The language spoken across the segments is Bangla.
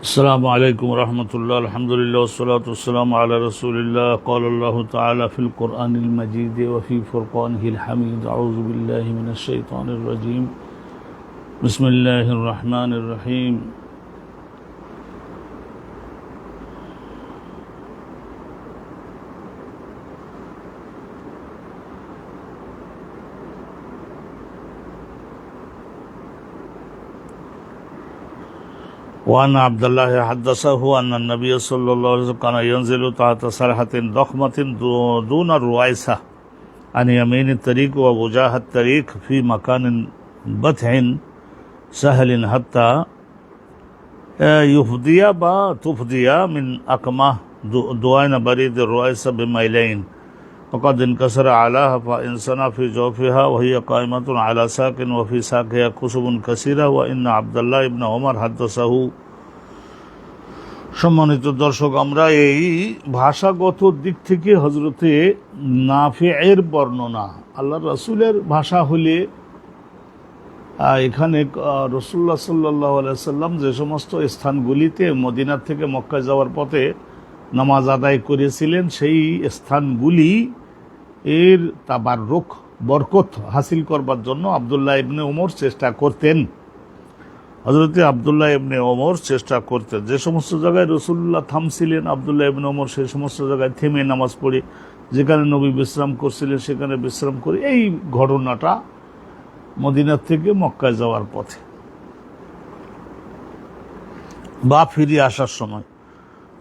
السلام عليكم ورحمة الله. الحمد لله والصلاة والسلام على رسول الله. قال الله تعالى في القرآن المجيد وفي فرقانه الحميد: أعوذ بالله من الشيطان الرجيم. بسم الله الرحمن الرحيم. وأن عبد الله حدثه أن النبي صلى الله عليه وسلم كان ينزل تحت سرحة ضخمة دون الرويسة عن يمين الطريق ووجاه الطريق في مكان بطح سهل حتى يفضي تفضي من أقمة دوين بريد الرويسة بميلين، وقد انكسر علاها فإنسان في جوفها وهي قائمة على ساق وفي ساقها كسب كثيرة وإن عبد الله بن عمر حدثه। সম্মানিত দর্শক, আমরা এই ভাষাগত দিক থেকে হযরতে নাফিয়ের বর্ণনা, আল্লাহ রাসূলের ভাষা হলে এখানে রাসূলুল্লাহ সাল্লাল্লাহু আলাইহি সাল্লাম যে সমস্ত স্থানগুলিতে মদিনা থেকে মক্কা যাওয়ার পথে নামাজ আদায় করেছিলেন, সেই স্থানগুলি এর তাবাররুক বরকত হাসিল করবার জন্য আব্দুল্লাহ ইবনে ওমর চেষ্টা করতেন। হযরতে আব্দুল্লাহ ইবনে ওমর চেষ্টা করতেন যে সমস্ত জায়গায় রাসূলুল্লাহ থামছিলেন, আব্দুল্লাহ ইবনে ওমর সেই সমস্ত জায়গায় থেমে নামাজ পড়ে, যেখানে নবী বিশ্রাম করছিলেন সেখানে বিশ্রাম করে। এই ঘটনাটা মদিনা থেকে মক্কায় যাওয়ার পথে বা ফিরে আসার সময়।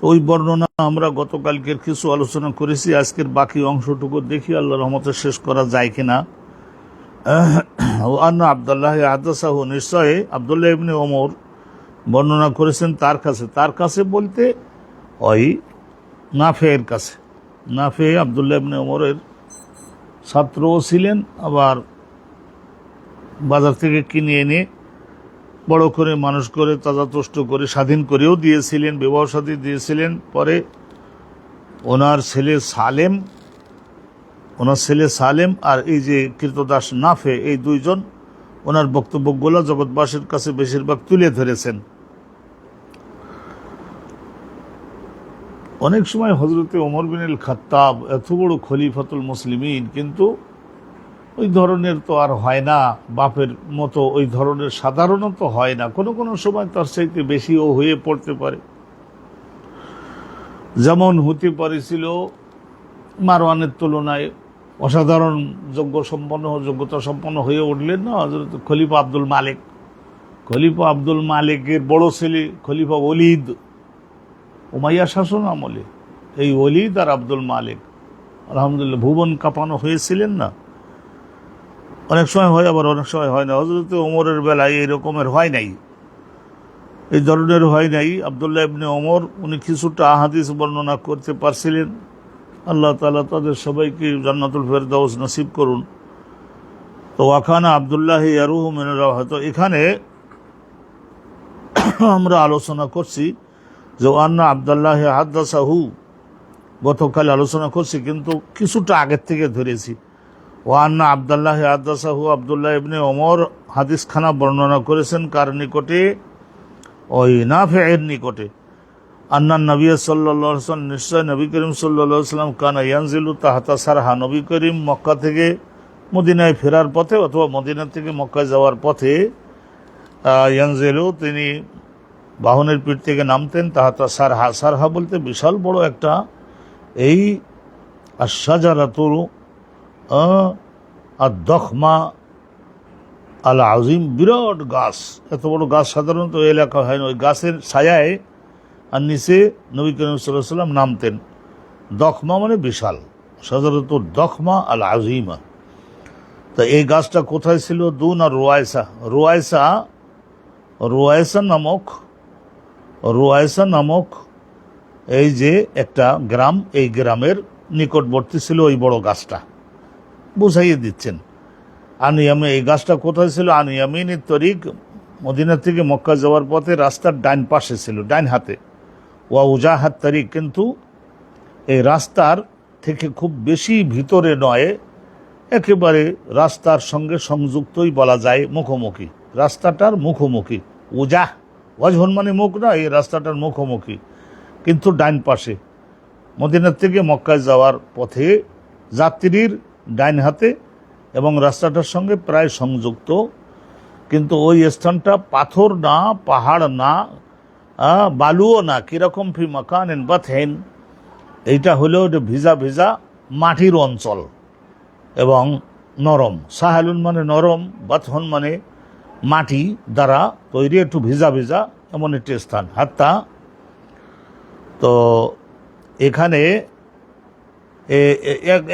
ওই বর্ণনা আমরা গতকালকের কিছু আলোচনা করেছি। আজকের বাকি অংশটুকু দেখি আল্লাহর রহমতে শেষ করা যায় কিনা। আন্না আব্দুল্লাহ হাদাসাহু, নিশ্চয় আব্দুল্লাহ ইবনে ওমর বর্ণনা করেছেন তার কাছে বলতে ওই নাফের কাছে। নাফে আব্দুল্লাহ ইবনে ওমরের ছাত্রও ছিলেন, আবার বাজার থেকে কিনে এনে বড় করে মানুষ করে তাজা তুষ্ট করে স্বাধীন করেও দিয়েছিলেন, বিবাহ শাদী দিয়েছিলেন। পরে ওনার ছেলে সালেম আর এই যে কৃতদাস নাফে, এই দুইজন ওনার বক্তব্যগুলো জগৎবাসীর কাছে বেশিরভাগ তুলে ধরেছেন। অনেক সময় হযরতে ওমর বিন আল খাত্তাব এত বড় খলিফাতুল মুসলিমিন, কিন্তু ওই ধরনের তো আর হয় না, বাপের মতো ওই ধরনের সাধারণত হয় না, কোনো কোনো সময় তার চাইতে বেশিও হয়ে পড়তে পারে। যেমন হতে পারেছিল মারওয়ানের তুলনায় অসাধারণ যোগ্যতা সম্পন্ন হয়ে উঠলেন না হযরত খলিফা আব্দুল মালিক। খলিফা আব্দুল মালিকের বড় ছেলে খলিফা ওলিদ, উমাইয়া শাসন আমলে এই ওলিদ আর আব্দুল মালিক আলহামদুলিল্লাহ ভুবন কাঁপানো হয়েছিলেন না। অনেক সময় হয়, আবার অনেক সময় হয় না। হযরত ওমরের বেলায় এই রকমের হয় নাই, এই ধরনের হয় নাই। আব্দুল্লাহ ইবনে ওমর উনি কিছুটা হাদিস বর্ণনা করতে পারছিলেন। আল্লাহ তাআলা তাদের সবাইকে জান্নাতুল ফেরদাউস নসিব করুন। তো ওয়াখানা আব্দুল্লাহ ইয়ারুহু মিন রাওয়াত, এখানে আমরা আলোচনা করছি যে আন্না আব্দুল্লাহ হাদাসাহু, গতকাল আলোচনা করছি কিন্তু কিছুটা আগের থেকে ধরেছি। ওয়ান্না আব্দুল্লাহ হাদাসাহু, আব্দুল্লাহ ইবনে ওমর হাদিসখানা বর্ণনা করেছেন কার নিকটে? ওই নাফিয়ের নিকটে। আন্না নবী সাল্লাল্লাহু আলাইহি ওয়াসাল্লাম, নিশ্চয় নবী করিম সাল্লাল্লাহু আলাইহি ওয়াসাল্লাম কানা ইয়ানজিলু তাহতা সারহা, নবী করিম মক্কা থেকে মদিনায় ফেরার পথে অথবা মদিনা থেকে মক্কায় যাওয়ার পথে ইয়ানজিলু, তিনি বাহনের পিঠ থেকে নামতেন। তাহতা সারহা, সারহা বলতে বিশাল বড় একটা এই আশ-শাজারাতুল আদ-দখমা আল আজিম, বিরাট গাছ। এত বড় গাছ সাধারণত এলাকা হয় না, ওই গাছের ছায়ায় আর নিচে নবী করিম সাল্লাল্লাহু আলাইহি ওয়াসাল্লাম নামতেন। দখমা মানে বিশাল, শাজারাতুল দখমা আল আজিমা। তা এই গাছটা কোথায় ছিল? দুন আর রুয়ায়সা, রুয়ায়সা নামক এই যে একটা গ্রাম, এই গ্রামের নিকটবর্তী ছিল ওই বড় গাছটা। বুঝাইয়ে দিচ্ছেন আনিয়ামে, এই গাছটা কোথায় ছিল? আনিয়ামিনের তরিক, মদিনা থেকে মক্কা যাওয়ার পথে রাস্তার ডাইন পাশে ছিল, ডাইন হাতে। ওয়া উজাহাত তরিক, কিন্তু এই রাস্তার থেকে খুব বেশি ভিতরে নয়, একেবারে রাস্তার সঙ্গে সংযুক্তই বলা যায়, মুখোমুখি, রাস্তাটার মুখোমুখি। উজাহ, ওয়াজহন মানে মুখ না, এই রাস্তাটার মুখোমুখি কিন্তু ডাইন পাশে, মদিনা থেকে মক্কায় যাওয়ার পথে যাত্রীর ডাইন হাতে এবং রাস্তাটার সঙ্গে প্রায় সংযুক্ত। কিন্তু ওই স্থানটা পাথর না, পাহাড় না, বালুও না, কীরকম ফি মাকানিন বাতহিন, এইটা হলো ভিজা ভিজা মাটির অঞ্চল এবং নরম। সাহালুন মানে নরম, বাতহন মানে মাটি দ্বারা তৈরি, একটু ভিজা ভিজা এমন একটি স্থান। হাত্তা, তো এখানে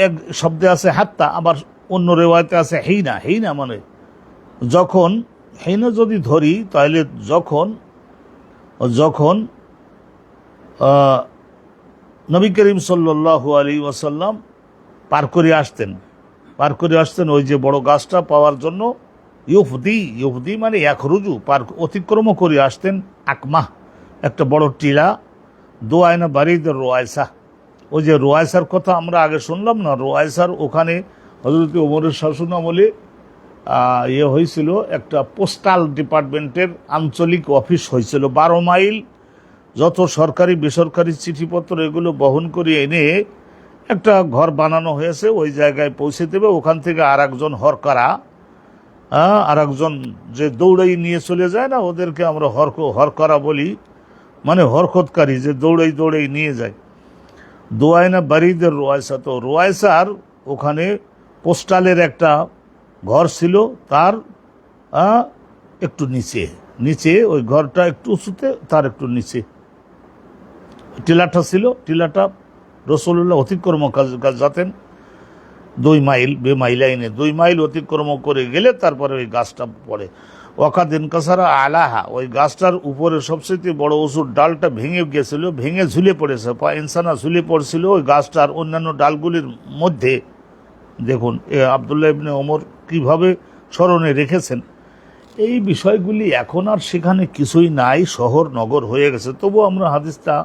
এক শব্দে আছে হাত্তা, আবার অন্য রেওয়ায়তে আছে হেইনা। হেইনা মানে যখন, হেইনা যদি ধরি তাহলে যখন নবী করিম সাল্লাল্লাহু আলাইহি ওয়াসাল্লাম পার করে আসতেন ওই যে বড় গাছটা পাওয়ার জন্য। ইউফদি মানে ইয়াখরুজু, অতিক্রম করে আসতেন। আকমাহ একটা বড় টিলা, দোয়ায়না বারিদের রোয়ায়সা, ওই যে রোয়ায়সার কথা আমরা আগে শুনলাম না, রোয়ায়সার ওখানে হযরত ওমরের শাসনামলে হয়েছিল, একটা পোস্টাল ডিপার্টমেন্টের আঞ্চলিক অফিস হয়েছিল। 12 মাইল যত সরকারি বেসরকারি চিঠিপত্র এগুলো বহন করে এনে একটা ঘর বানানো হয়েছে, ওই জায়গায় পৌঁছে দেবে। ওখান থেকে আর একজন হরকারা, আর একজন যে দৌড়াই নিয়ে চলে যায় না, ওদেরকে আমরা হরকারা বলি, মানে হরকতকারী, যে দৌড়াই নিয়ে যায়। দোয়ায়না বারিদের রোয়ায়সা, তো রোয়ায়সার ওখানে পোস্টালের একটা ঘর ছিল, তার একটু নিচে ওই ঘরটা একটু উঁচুতে, তার একটু নিচে টিলাটা ছিল। টিলাটা রাসূলুল্লাহ অতিক্রম কাজ যাতেন 2 মাইল, বেমাইলাইনে 2 মাইল অতিক্রম করে গেলে তারপরে ওই গাছটা পড়ে। ওয়াকাদিন কাসারা আলাহা, ওই গাছটার উপরে সবচেয়ে বড় উঁচুর ডালটা ভেঙে গেছিল, ভেঙে ঝুলে পড়েছে, ইনসানা ঝুলে পড়ছিল ওই গাছটার অন্যান্য ডালগুলির মধ্যে। দেখুন আব্দুল্লাহ ইবনে ওমর কীভাবে স্মরণে রেখেছেন এই বিষয়গুলি। এখন আর সেখানে কিছুই নাই, শহর নগর হয়ে গেছে। তবু আমরা হাদিসটা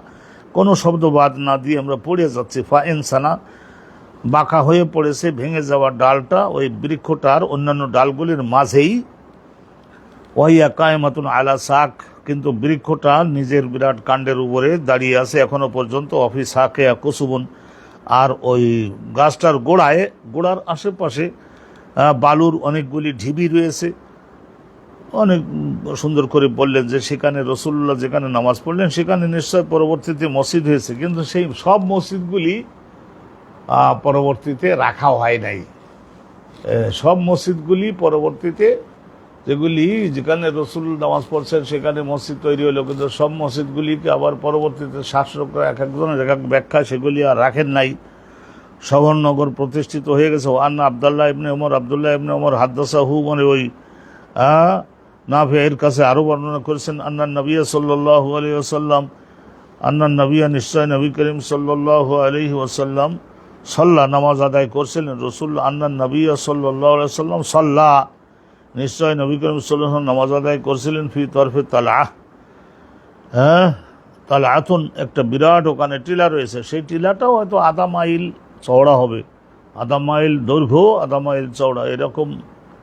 কোনো শব্দ বাদ না দিয়ে আমরা পড়ে যাচ্ছি। ইনসানা, বাঁকা হয়ে পড়েছে ভেঙে যাওয়া ডালটা ওই বৃক্ষটার অন্যান্য ডালগুলির মাঝেই। ওয়াইয়া কায়েমাতুন আলা সাক, কিন্তু বৃক্ষটা নিজের বিরাট কাণ্ডের উপরে দাঁড়িয়ে আছে এখনো পর্যন্ত। অফি সাকে কুসুবন, আর ওই গাছটার গোড়ার আশেপাশে বালুর অনেকগুলি ঢিবি রয়েছে। অনেক সুন্দর করে বললেন যে সেখানে রসুল্লাহ যেখানে নামাজ পড়লেন সেখানে নিশ্চয় পরবর্তীতে মসজিদ হয়েছে, কিন্তু সেই সব মসজিদগুলি পরবর্তীতে রাখা হয় নাই। সব মসজিদগুলি পরবর্তীতে যেগুলি যেখানে রসুল নামাজ পড়ছেন সেখানে মসজিদ তৈরি হলো, কিন্তু সব মসজিদগুলিকে আবার পরবর্তীতে শাসকরা এক একজনের এক এক ব্যাখ্যা সেগুলি আর রাখেন নাই। শহরনগর প্রতিষ্ঠিত হয়ে গেছে। আন্না আবদুল্লাহ ইবনে ওমর, আবদুল্লাহ ইবনে ওমর হাদ্দাসাহু, মানে ওই নাফি এর কাছে আরও বর্ণনা করেছেন আন্না নবী সাল্লাল্লাহু আলাইহি ওয়াসাল্লাম, আন্না নবিয়া নিশ্চয় নবী করিম সাল্লাল্লাহু আলাইহি ওয়াসাল্লাম সাল্লাহ নামাজ আদায় করছিলেন। রসুল আন্না নবী সাল্লাল্লাহু আলাইহি ওয়াসাল্লাম সাল্লাহ নিশ্চয় নবী করিম সাল্লাল্লাহু আলাইহি ওয়াসাল্লাম নামাজ আদায় করছিলেন ফি তরফে তালা, তালাতুন একটা বিরাট ওখানে টিলা রয়েছে, সেই টিলাটাও হয়তো আধা মাইল চওড়া হবে, আধা মাইল দৈর্ঘ্য আধা মাইল চওড়া এরকম,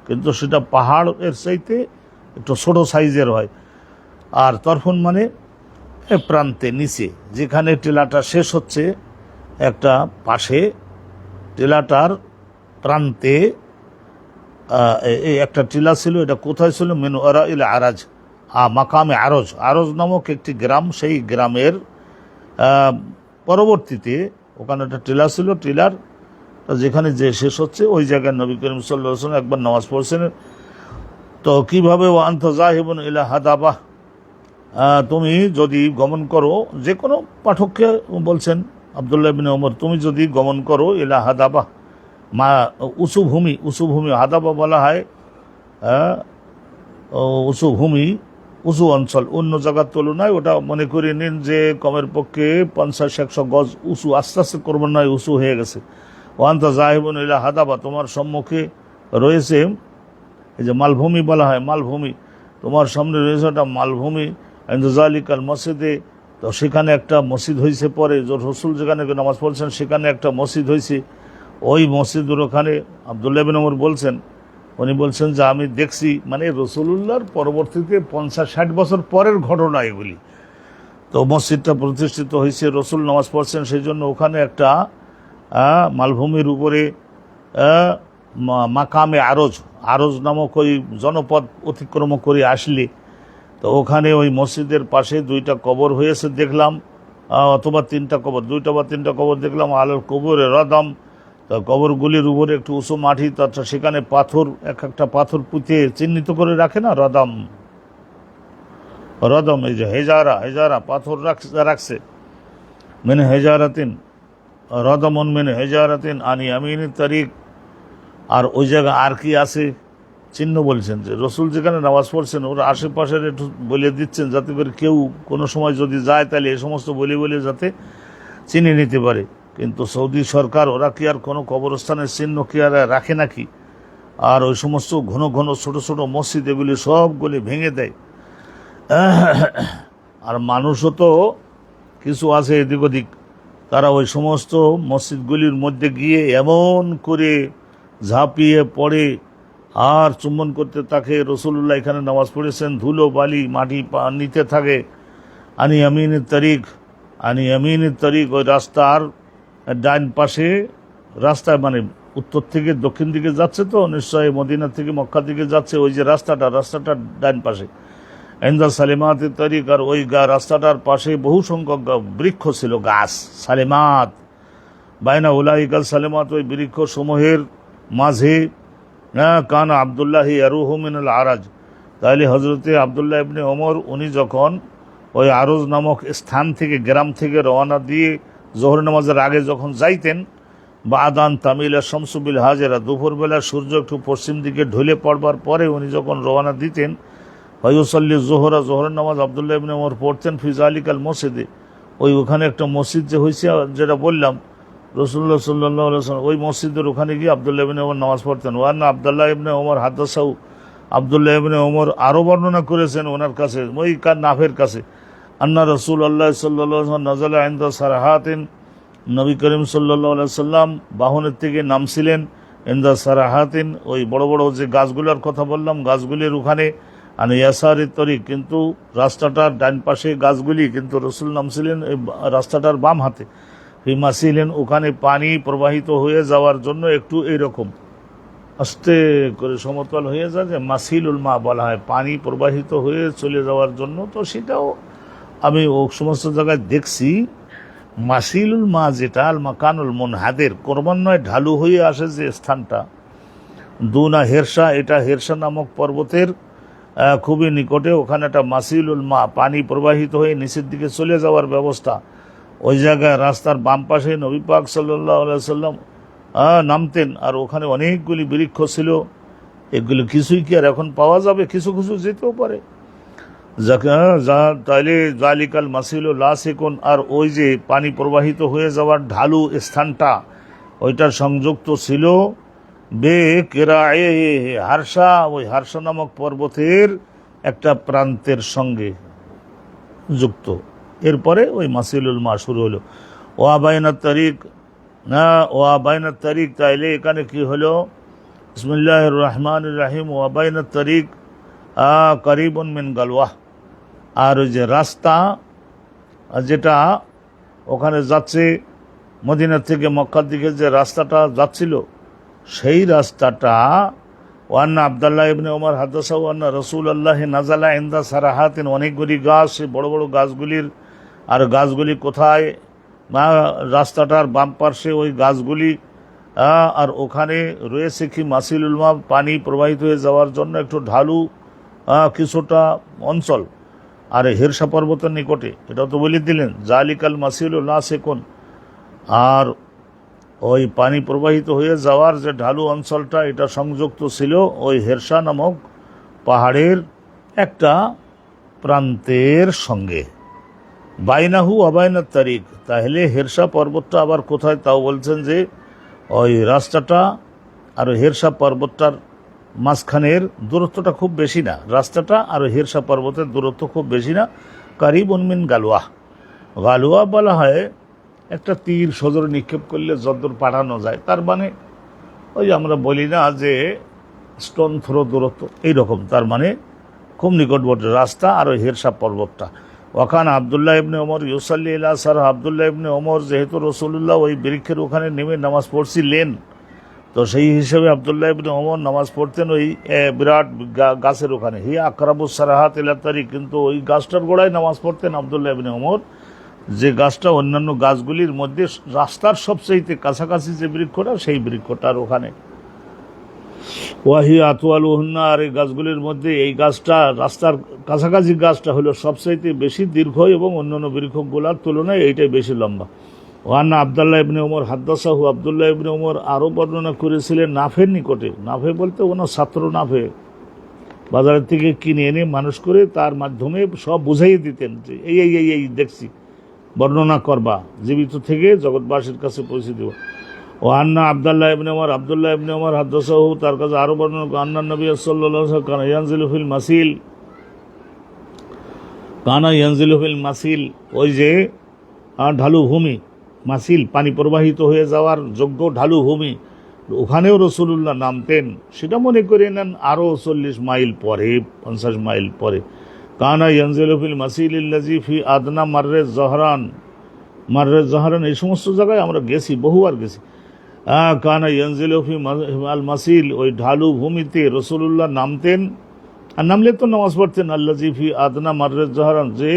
কিন্তু সেটা পাহাড়ের চাইতে একটু ছোটো সাইজের হয়। আর তরফুন মানে প্রান্তে নিচে, যেখানে টিলাটা শেষ হচ্ছে একটা পাশে টিলাটার প্রান্তে এই একটা টিলা ছিল। এটা কোথায় ছিল? মিন ওরা ইল আরাজ, মাকামে আরজ, আরজ নামক একটি গ্রাম, সেই গ্রামের পরবর্তীতে ওখানে একটা টিলা ছিল, টিলার যেখানে যে শেষ হচ্ছে ওই জায়গায় নবী করিম সাল্লাল্লাহু আলাইহি ওয়াসাল্লাম একবার নামাজ পড়ছেন। তো কীভাবে ও আনতা যাহিবুন ইলা হাদাবা, তুমি যদি গমন করো, যে কোনো পাঠককে বলছেন আবদুল্লাহ ইবনে ওমর, তুমি যদি গমন করো ইলা হাদাবা, মা উঁচু ভূমি, উঁচু ভূমি হাদাবা বলা হয় উঁচু ভূমি, উঁচু অঞ্চল, অন্য জায়গার তুলনায় ওটা মনে করে নিন যে কমের পক্ষে 50-100 গজ উঁচু, আস্তে আস্তে করবেন নয়, উঁচু হয়ে গেছে। ওয়ান্তা জাহিবুন ইলা হাদাবা, তোমার সম্মুখে রয়েছে, এই যে মালভূমি বলা হয়, মালভূমি, তোমার সামনে রয়েছে একটা মালভূমি, ইনজালিকাল মসজিদে, তো সেখানে একটা মসজিদ হয়েছে পরে, রসুল যেখানে নামাজ পড়ছেন সেখানে একটা মসজিদ হয়েছে। ওই মসজিদের ওখানে আবদুল্লাহ ইবনে ওমর বলছেন, উনি বলছেন যে আমি দেখছি, মানে রসুলুল্লাহর পরবর্তীতে 50-60 বছর পরের ঘটনা এগুলি। তো মসজিদটা প্রতিষ্ঠিত হয়েছে, রসুল নামাজ পড়ছেন, সেই জন্য ওখানে একটা মালভূমির উপরে মাকামে আরজ, আরজ নামক ওই জনপদ অতিক্রম করে আসলে, তো ওখানে ওই মসজিদের পাশে 2টা কবর হয়েছে দেখলাম, অথবা 3টা কবর, 2টা বা 3টা কবর দেখলাম। আলোর কবরে রদম, তো কবরগুলির উপরে একটু উঁচু মাটি, তথা সেখানে পাথর, এক একটা পাথর পুঁতে চিহ্নিত করে রাখে না, রদম, রদম, এই যে হেজারা, হেজারা পাথর রাখছে, মেনে হেজারাতিন, রদমন মেনে হেজারাতিন আনি আমিন তারিক। আর ওই জায়গায় আর কি আছে চিহ্ন বলছেন, যে রসুল যেখানে নামাজ পড়ছেন ওর আশেপাশের একটু বলে দিচ্ছেন, যাতে করে কেউ কোনো সময় যদি যায় তাহলে এই সমস্ত বলে বলে যাতে চিনে নিতে পারে। কিন্তু সৌদি সরকার ওরা কি আর কোনো কবরস্থানের চিহ্ন কি আর রাখে নাকি? আর ওই সমস্ত ঘন ঘন ছোট ছোট মসজিদ এগুলি সবগুলি ভেঙে দেয়। আর মানুষও তো কিছু আছে এদিক ওদিক, তারা ওই সমস্ত মসজিদগুলির মধ্যে গিয়ে এমন করে ঝাঁপিয়ে পড়ে আর চুম্বন করতে থাকে। রসুল্লাহ এখানে নামাজ পড়েছেন, ধুলো বালি মাটি নিতে থাকে। আনি আমিনের তারিখ, আনি আমিনের তারিখ, ওই রাস্তার ডাইন পাশে, রাস্তায় মানে উত্তর থেকে দক্ষিণ দিকে যাচ্ছে, তো নিশ্চয়ই মদিনা থেকে মক্কা দিকে যাচ্ছে, ওই যে রাস্তাটা ডাইন পাশে এন্দা সালেমাতের তারিখ। আর ওই রাস্তাটার পাশে বহু সংখ্যক বৃক্ষ ছিল, গাছ, সালেমাত, বাইনা উলাইকাল সালেমাত, ওই বৃক্ষ সমূহের মাঝে কান আবদুল্লাহ আরুহু মিনাল আরাজ, তাহলে হজরতে আবদুল্লাহ ইবনে ওমর উনি যখন ওই আরজ নামক স্থান থেকে, গ্রাম থেকে রওনা দিয়ে জোহর নামাজের আগে যখন যাইতেন, বা আদান তামিলা শামসুবিল হাজেরা, দুপুরবেলা সূর্য একটু পশ্চিম দিকে ঢলে পড়বার পরে উনি যখন রওনা দিতেন, ফায়ুসাল্লি জোহরা, জোহরের নামাজ আবদুল্লাহ ইবনে ওমর পড়তেন ফিজালিকাল মসজিদে, ওখানে একটা মসজিদ যে হয়েছে যেটা বললাম রসুল্লাহ সাল্লাল্লাহু আলাইহি ওয়াসাল্লাম, ওই মসজিদের ওখানে গিয়ে আবদুল্লাহ ইবনে ওমর নামাজ পড়তেন। ওয়ান্না Abdullah ibn Omar হাদাসাউ, Abdullah ibn Omar আরও বর্ণনা করেছেন ওনার কাছে, ওই নাফের কাছে, আন্না রাসূলুল্লাহ সাল্লাল্লাহু আলাইহি ওয়াসাল্লাম নাযালা ইনদা সারাহাতিন, নবী করিম সাল্লাল্লাহু আলাইহি ওয়াসাল্লাম বাহনের থেকে নামছিলেন, ইনদা সারাহাতিন, ওই বড় বড় যে গাছগুলোর কথা বললাম, গাছগুলির ওখানে, আর ইয়াসারের তরিক, কিন্তু রাস্তাটার ডান পাশে গাছগুলি, কিন্তু রসুল নামছিলেন এই রাস্তাটার বাম হাতে, ফিমাছিলেন, ওখানে পানি প্রবাহিত হয়ে যাওয়ার জন্য একটু এইরকম আস্তে করে সমতল হয়ে যায়, যে মাসিলুল মা বলা হয়, পানি প্রবাহিত হয়ে চলে যাওয়ার জন্য। তো সেটাও আমি ও সমস্ত জায়গায় দেখছি। মাসিলুল মা যেটা আল মাকানুল মুনহাদের, ক্রমান্বয়ে ঢালু হয়ে আসে যে স্থানটা, দুনা হেরসা, এটা হেরসা নামক পর্বতের খুবই নিকটে, ওখানে একটা মাসিলুল মা, পানি প্রবাহিত হয়ে নিচের দিকে চলে যাওয়ার ব্যবস্থা। ওই জায়গায় রাস্তার বাম পাশে নবী পাক সাল্লাল্লাহু আলাইহি সাল্লাম নামতেন, আর ওখানে অনেকগুলি বৃক্ষ ছিল। এগুলো কিছুই কি আর এখন পাওয়া যাবে? কিছু কিছু যেতেও পারে। তাইলে জালিকাল মাসিল লাসিকুন, আর ওই যে পানি প্রবাহিত হয়ে যাওয়ার ঢালু স্থানটা, ওইটার সংযুক্ত ছিল বে কেরায়ে হারসা, ওই হারসা নামক পর্বতের একটা প্রান্তের সঙ্গে যুক্ত। এরপরে ওই মাসিলুল মা শুরু হলো। ওয়াবাইনাত তারিক, না ওয়াবাইনাত তারিক, তাইলে এখানে কি হলো? বিসমিল্লাহির রহমানির রহিম। ওয়াবাইনাত তারিক করিবুন মিন গালওয়াহ, আর ওই যে রাস্তা যেটা ওখানে যাচ্ছে মদিনা থেকে মক্কার দিকে, যে রাস্তাটা যাচ্ছিল, সেই রাস্তাটা, ওয়ান্না আবদুল্লাহ ইবনে ওমর হাদাসা ওয়ান্না রাসূলুল্লাহ নাজালা ইনদা সারাহাতিন, অনেকগুলি গাছ, বড় বড় গাছগুলির, আর গাছগুলি কোথায়? রাস্তাটার বাম পার্শ্বে ওই গাছগুলি, আর ওখানে রয়েছে কি মাসিলুল মা, পানি প্রবাহিত হয়ে যাওয়ার জন্য একটু ঢালু কিছুটা অঞ্চল, আর হেরসা পর্বতের নিকটে। এটাও তো বলে দিলেন জালিকাল মাসিলুল লাসিকুন। আর ওই পানি প্রবাহিত হয়ে যাওয়ার যে ঢালু অঞ্চলটা, এটা সংযুক্ত ছিল ওই হেরসা নামক পাহাড়ের একটা প্রান্তের সঙ্গে। বাইনাহু অবায়নাত তারিক, তাহলে হেরসা পর্বতটা আবার কোথায়? তাও বলছেন যে ওই রাস্তাটা আর হেরসা পর্বতটার মাঝখানের দূরত্বটা খুব বেশি না, রাস্তাটা আর হেরসা পর্বতের দূরত্ব খুব বেশি না। কারিবুন মিন গালওয়াহ, গালওয়া বলা হয় একটা তীর সজোরে নিক্ষেপ করলে যদ্দূর পাঠানো যায়, তার মানে ওই আমরা বলি না যে স্টোন থ্রো দূরত্ব, এইরকম, তার মানে খুব নিকটবর্তী রাস্তা আর ওই হেরসা পর্বতটা। ওখানে আবদুল্লাহ ইবনে ওমর ইউসাল্লি ইলা সার, আবদুল্লাহ ইবনে ওমর যেহেতু রসুল্লাহ ওই বৃক্ষের ওখানে নেমে নামাজ পড়ছিলেন, তো সেই হিসেবে আবদুল্লাহ ইবনে ওমর নামাজ পড়তেন ওই বিরাট গাছের ওখানে। হি আকরাবুস সারাহাত ইলা তারিক, কিন্তু ওই গাছটার গোড়ায় নামাজ পড়তেন আবদুল্লাহ ইবনে ওমর, যে গাছটা অন্যান্য গাছগুলির মধ্যে রাস্তার সবচেয়ে কাছাকাছি যে বৃক্ষটা, সেই বৃক্ষটার ওখানে। ওয়াহি আতওয়াল উহন্না, আর এই গাছগুলির মধ্যে এই গাছটা, রাস্তার কাছাকাছি গাছটা হলো সবচাইতে বেশি দীর্ঘ, এবং অন্যান্য বৃক্ষগুলার তুলনায় এইটাই বেশি লম্বা। ওয়ান্না Abdullah ibn Omar হাদ্দাসাহু, Abdullah ibn Omar আরও বর্ণনা করেছিলেন নাফের নিকটে। নাফে বলতে ওনার ছাত্র নাফে বাজারের থেকে কিনে এনে মানুষ করে তার মাধ্যমে সব বুঝাইয়ে দিতেন যে এই এই এই এই দেখছি, বর্ণনা করবা, জীবিত থেকে জগৎবাসীর কাছে পৌঁছে দেব। ও আন্না আবদুল্লাহ ইবনে ওমর, আবদুল্লাহ ইবনে ওমর হাদ্দাসাহু, তার কাছে আরও বর্ণনা, আন্না নবী সাল্লাল্লাহু আলাইহি ওয়াসাল্লাম কানা ইয়ানজিলু ফিল মাসিল, কানা ইয়ানজিলু ফিল মাসিল, ওই যে ঢালু ভূমি, মাসিল পানি প্রবাহিত হয়ে যাওয়ার যোগ্য ঢালু ভূমি, ওখানেও রসুল্লাহ নামতেন। সেটা মনে করে নেন আরও 40 মাইল পরে, 50 মাইল পরে। কানা ইয়ানজিলু ফিল মাসিলিল্লাযী ফি আদনা মাররে জহরান, মাররে জহরান, এই সমস্ত জায়গায় আমরা গেছি, বহুবার গেছি। কানা ইয়ানজিলু ফি আল মাসিল, ওই ঢালু ভূমিতে রসুল্লাহ নামতেন, আর নামলে তো নামাজ পড়তেন। আল্লাযী ফি আদনা মাররে জহরান, যে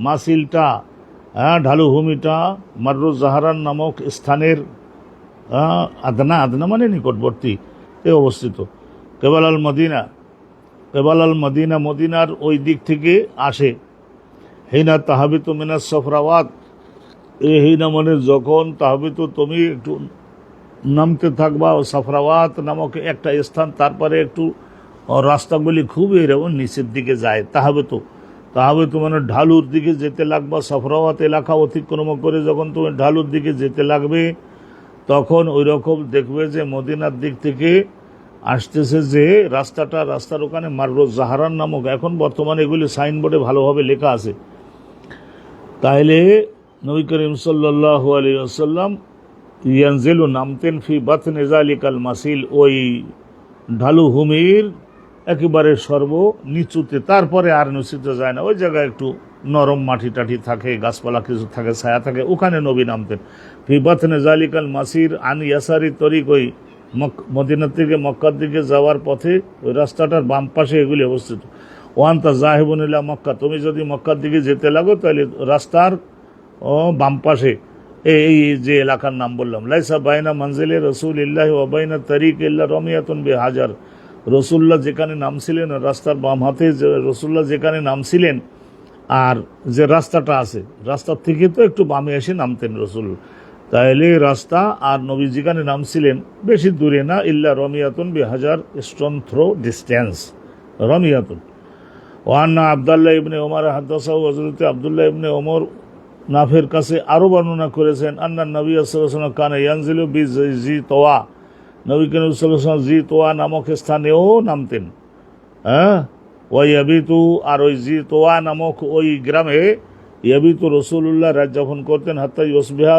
মাসিলটা, ঢালু ভূমিটা মাররুজ জাহারান নামক স্থানের আদনা, আদনা মানে নিকটবর্তী এ অবস্থিত। কেবল আল মদিনা, কেবল আল মদিনা, মদিনার ওই দিক থেকে আসে। হিনা তাহাবিতু মিনাস সফরাওয়াত, এই হিনা মানে যখন, তাহাবিতু তুমি একটু নামতে থাকবা, ও সফরাওয়াত নামক একটা স্থান, তারপরে একটু রাস্তাগুলি খুব এরকম নিচের দিকে যায়। তাহাবিতু মানে ঢালুর দিকে যেতে লাগবা, সফরাওয়াত এলাকা অতিক্রম করে যখন তুমি ঢালুর দিকে যেতে লাগবে, তখন ওই রকম দেখবে যে মদিনার দিক থেকে আসতেছে যে রাস্তাটা, রাস্তার ওখানে মাররুজ জাহারান নামক, এখন বর্তমানে এগুলি সাইনবোর্ডে ভালোভাবে লেখা আছে। তাইলে নবী করিম সাল্লাল্লাহু আলাইহি ওয়াসাল্লাম ইয়ানজিলু নামতেন ফি বাতনি যালিকাল মাসিল, ওই ঢালু ভূমির একেবারে সর্বনিচুতে, তারপরে আর নিচুতে যায় না, ওই জায়গায় একটু নরম মাটি টাটি থাকে, গাছপালা কিছু থাকে, ছায়া থাকে, ওখানে নবী নামতেন। ফি বাতনি যালিকাল মাসির আন ইয়াসারি তরিক, ওই মদিনা থেকে মক্কার দিকে যাওয়ার পথে ওই রাস্তাটার বাম পাশে এগুলি অবস্থিত। ওয়ান্তা জাহেবুন ইলা মক্কা, তুমি যদি মক্কার দিকে যেতে লাগো তাহলে রাস্তার বাম পাশে এই যে এলাকার নাম বললাম, লাইসা বাইনা মঞ্জিলে রসুলিল্লাহ ওয়া বাইনা তারিক ইল্লা রমিয়াতুন বিহাজার, রসুল্লাহ যেখানে নামছিলেন রাস্তার বাম হাতে রসুল্লাহ যেখানে নামছিলেন আর যে রাস্তাটা আছে রাস্তার থেকে তো একটু বামে এসে নামতেন রসুল, তাহলে রাস্তা আর নবী যেখানে নামছিলেন বেশি দূরে না, ইল্লা রমিয়াতুন বিহাজার স্টোন থ্রো ডিস্টেন্স রমিয়াতুন। ওয়ান্না আবদুল্লাহ ইবনে ওমর হাদাসাহু, হযরত আবদুল্লাহ ইবনে ওমর নাফের কাছে আরও বর্ণনা করেছেন, আন্না নবী সাল্লাল্লাহু আলাইহি ওয়াসাল্লাম কানা ইয়ানজিলু জি তোয়া, নবী করিম সাল্লাল্লাহু আলাইহি ওয়াসাল্লাম জি তোয়া নামক স্থানেও নামতেন। ওই ইয়াবিতু, আর ওই জি তোয়া নামক ওই গ্রামে ইয়াবিতু রসুল্লাহ রাত যাপন করতেন, হাত্তা ইউসবিহা,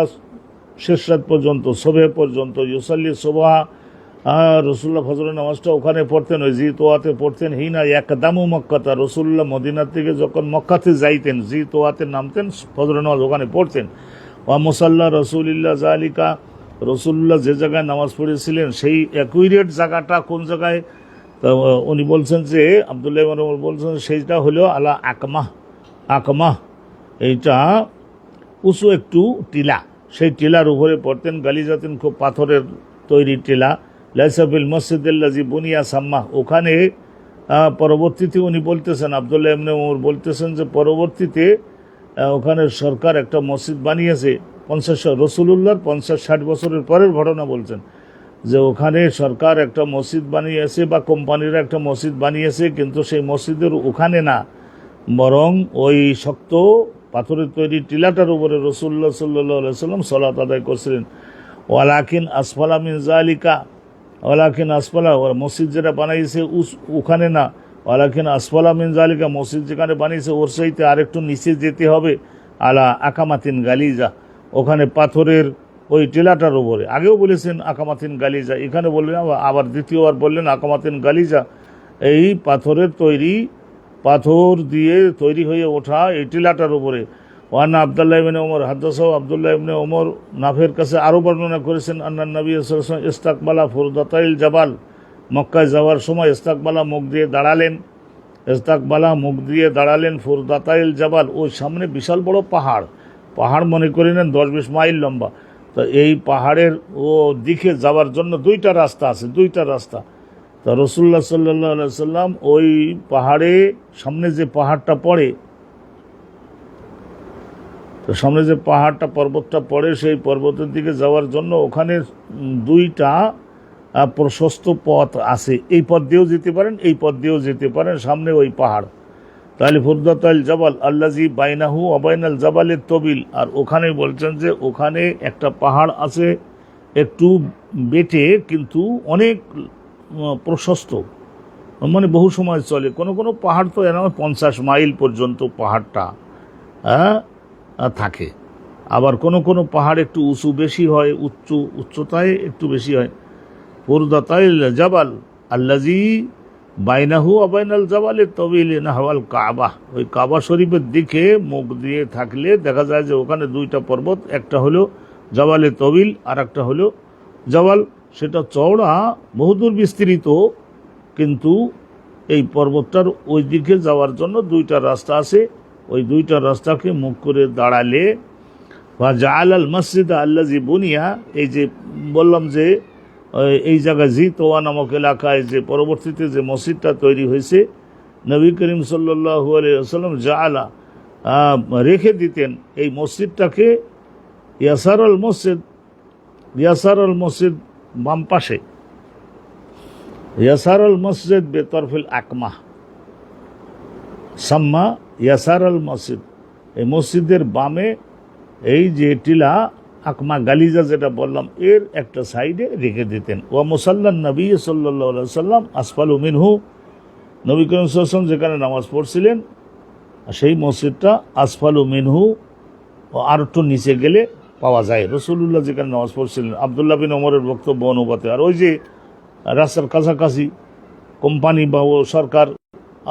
শেষ রাত পর্যন্ত, সবে পর্যন্ত, ইউসাল্লি সোবাহা, রসুল্লাহ ফজরের নামাজটা ওখানে পড়তেন, ওই জি তোয়াতে পড়তেন। হিনা একদামু মক্কাতা, রসুল্লাহ মদিনার থেকে যখন মক্কাতে যাইতেন জি তোয়াতে নামতেন, ফজরের নামাজ ওখানে পড়তেন। ওয়া মুসাল্লা রসুলিল্লাহ জালিকা, রসুল্লাহ যে জায়গায় নামাজ পড়েছিলেন সেই অ্যাকুইরেট জায়গাটা কোন জায়গায়, তা উনি বলছেন যে আবদুল্লাহ ইবনে ওমর বলছেন সেইটা হলো আলা আকমাহ, আকমাহ এইটা উঁচু একটু টিলা, সেই টিলার উপরে পড়তেন। গালিজাতেন, খুব পাথরের তৈরি টিলা। লাইসাবিল মসজিদুল্লাজি বুনিয়া সাম্মাহ, ওখানে পরবর্তীতে উনি বলতেছেন, আবদুল্লাহ ইবনে ওমর বলতেছেন যে পরবর্তীতে ওখানে সরকার একটা মসজিদ বানিয়েছে, রসুলুল্লাহর 50-60 বছরের পরের ঘটনা বলছেন, যে ওখানে সরকার একটা মসজিদ বানিয়েছে বা কোম্পানিরা একটা মসজিদ বানিয়েছে, কিন্তু সেই মসজিদের ওখানে না, বরং ওই শক্ত পাথরের তৈরি টিলাটার উপরে রসুল্লাহ সাল্লাল্লাহু আলাইহি ওয়াসাল্লাম সালাত আদায় করছিলেন। ওয়ালাকিন আসফালা মিন যালিকা, ওয়ালাকিন আসফালা, মসজিদ যেটা বানাইছে ওখানে না, ওয়ালাকিন আসফালা মিন যালিকা, মসজিদ যেখানে বানিয়েছে ওর চাইতে আরেকটু নিচে যেতে হবে, আলা আকামাতিন গালিজা, ওখানে পাথরের ওই টিলাটার উপরে। আগেও বলেছেন আকামাতিন গালিজা, এখানে বললেন আবার দ্বিতীয়বার বললেন আকামাতিন গালিজা, এই পাথরের তৈরি, পাথর দিয়ে তৈরি হয়ে ওঠা এই টিলাটার উপরে। ওয়ান্না Abdullah ibn Umar হাদাসাহু, Abdullah ibn Omar নাফের কাছে আরও বর্ণনা করেছেন, আন্না নবী সাল্লাল্লাহু আলাইহি ওয়াসাল্লাম ইস্তাকবালা ফুরদাতাইল জাবাল, মক্কায় যাওয়ার সময় ইস্তাকবালা মুখ দিয়ে দাঁড়ালেন, ইস্তাকবালা মুখ দিয়ে দাঁড়ালেন ফুরদাতাইল জাবাল, ওই সামনে বিশাল বড় পাহাড়, পাহাড় মনে করে নেন 10-20 মাইল লম্বা। তো এই পাহাড়ের ও দিকে যাওয়ার জন্য দুইটা রাস্তা আছে, দুইটা রাস্তা। তা রসুল্লাহ সাল্লাল্লাহু আলাইহি সাল্লাম ওই পাহাড়ে, সামনে যে পাহাড়টা পড়ে, তো সামনে যে পাহাড়টা পর্বতটা পড়ে সেই পর্বতের দিকে যাওয়ার জন্য ওখানে দুইটা প্রশস্ত পথ আছে, এই পথ দিয়েও যেতে পারেন, এই পথ দিয়েও যেতে পারেন, সামনে ওই পাহাড়। তাহলে ফুরদাতাইল জাবাল আল্লাজি বাইনাহু ওয়া বাইনাল জাবালের তবিল, আর ওখানে বলছেন যে ওখানে একটা পাহাড় আছে একটু বেটে কিন্তু অনেক প্রশস্ত, মানে বহু সময় চলে। কোনো কোনো পাহাড় তো এরকম 50 মাইল পর্যন্ত পাহাড়টা থাকে, আবার কোনো কোনো পাহাড় একটু উঁচু বেশি হয়, উচ্চতায় একটু বেশি হয়। ফুরদাতাইল জাবাল আল্লাজি বাইনাহু আবাইনাল জাবালের তবিল নাহওয়াল কাবা, ওই কাবা শরীফের দিকে মুখ দিয়ে থাকলে দেখা যায় যে ওখানে দুইটা পর্বত, একটা হলো জাবালে তবিল আর একটা হলো জাবাল, সেটা চওড়া বহুদূর বিস্তৃত, কিন্তু এই পর্বতটার ওই দিকে যাওয়ার জন্য দুইটা রাস্তা আছে, ওই দুইটা রাস্তাকে মুখ করে দাঁড়ালে বা জাআলাল মসজিদ আল্লাজি বুনিয়া, এই যে বললাম যে এই জায়গায় জি তোয়া নামক এলাকায় যে পরবর্তীতে যে মসজিদটা তৈরি হয়েছে, নবী করিম সাল্লাল্লাহু আলাইহি ওয়াসাল্লাম জাআলা রেখে দিতেন এই মসজিদটাকে ইয়াসারুল মসজিদ, ইয়াসারুল মসজিদ বাম পাশে, ইয়াসারুল মসজিদ বেতরফিল আকমাহ সাম্মা ইয়াসারুল মসজিদ, এই মসজিদের বামে এই যে টিলা আকমা গালিজা যেটা বললাম এর একটা সাইডে রেখে দিতেন। ওয়া মুসাল্লান নবী সাল্লাল্লাহু আলাইহি ওয়াসাল্লাম আসফালু মিনহু, নবী করিম সাল্লাল্লাহু আলাইহি ওয়াসাল্লাম যেখানে নামাজ পড়ছিলেন সেই মসজিদটা আসফালু মিনহু, আর একটু নিচে গেলে পাওয়া যায় রসুলুল্লাহ যেখানে নামাজ পড়ছিলেন। আবদুল্লাহ বিন ওমরের বক্তব্য অনুপাতে। আর ওই যে রাস্তার কাছাকাছি কোম্পানি বা ও সরকার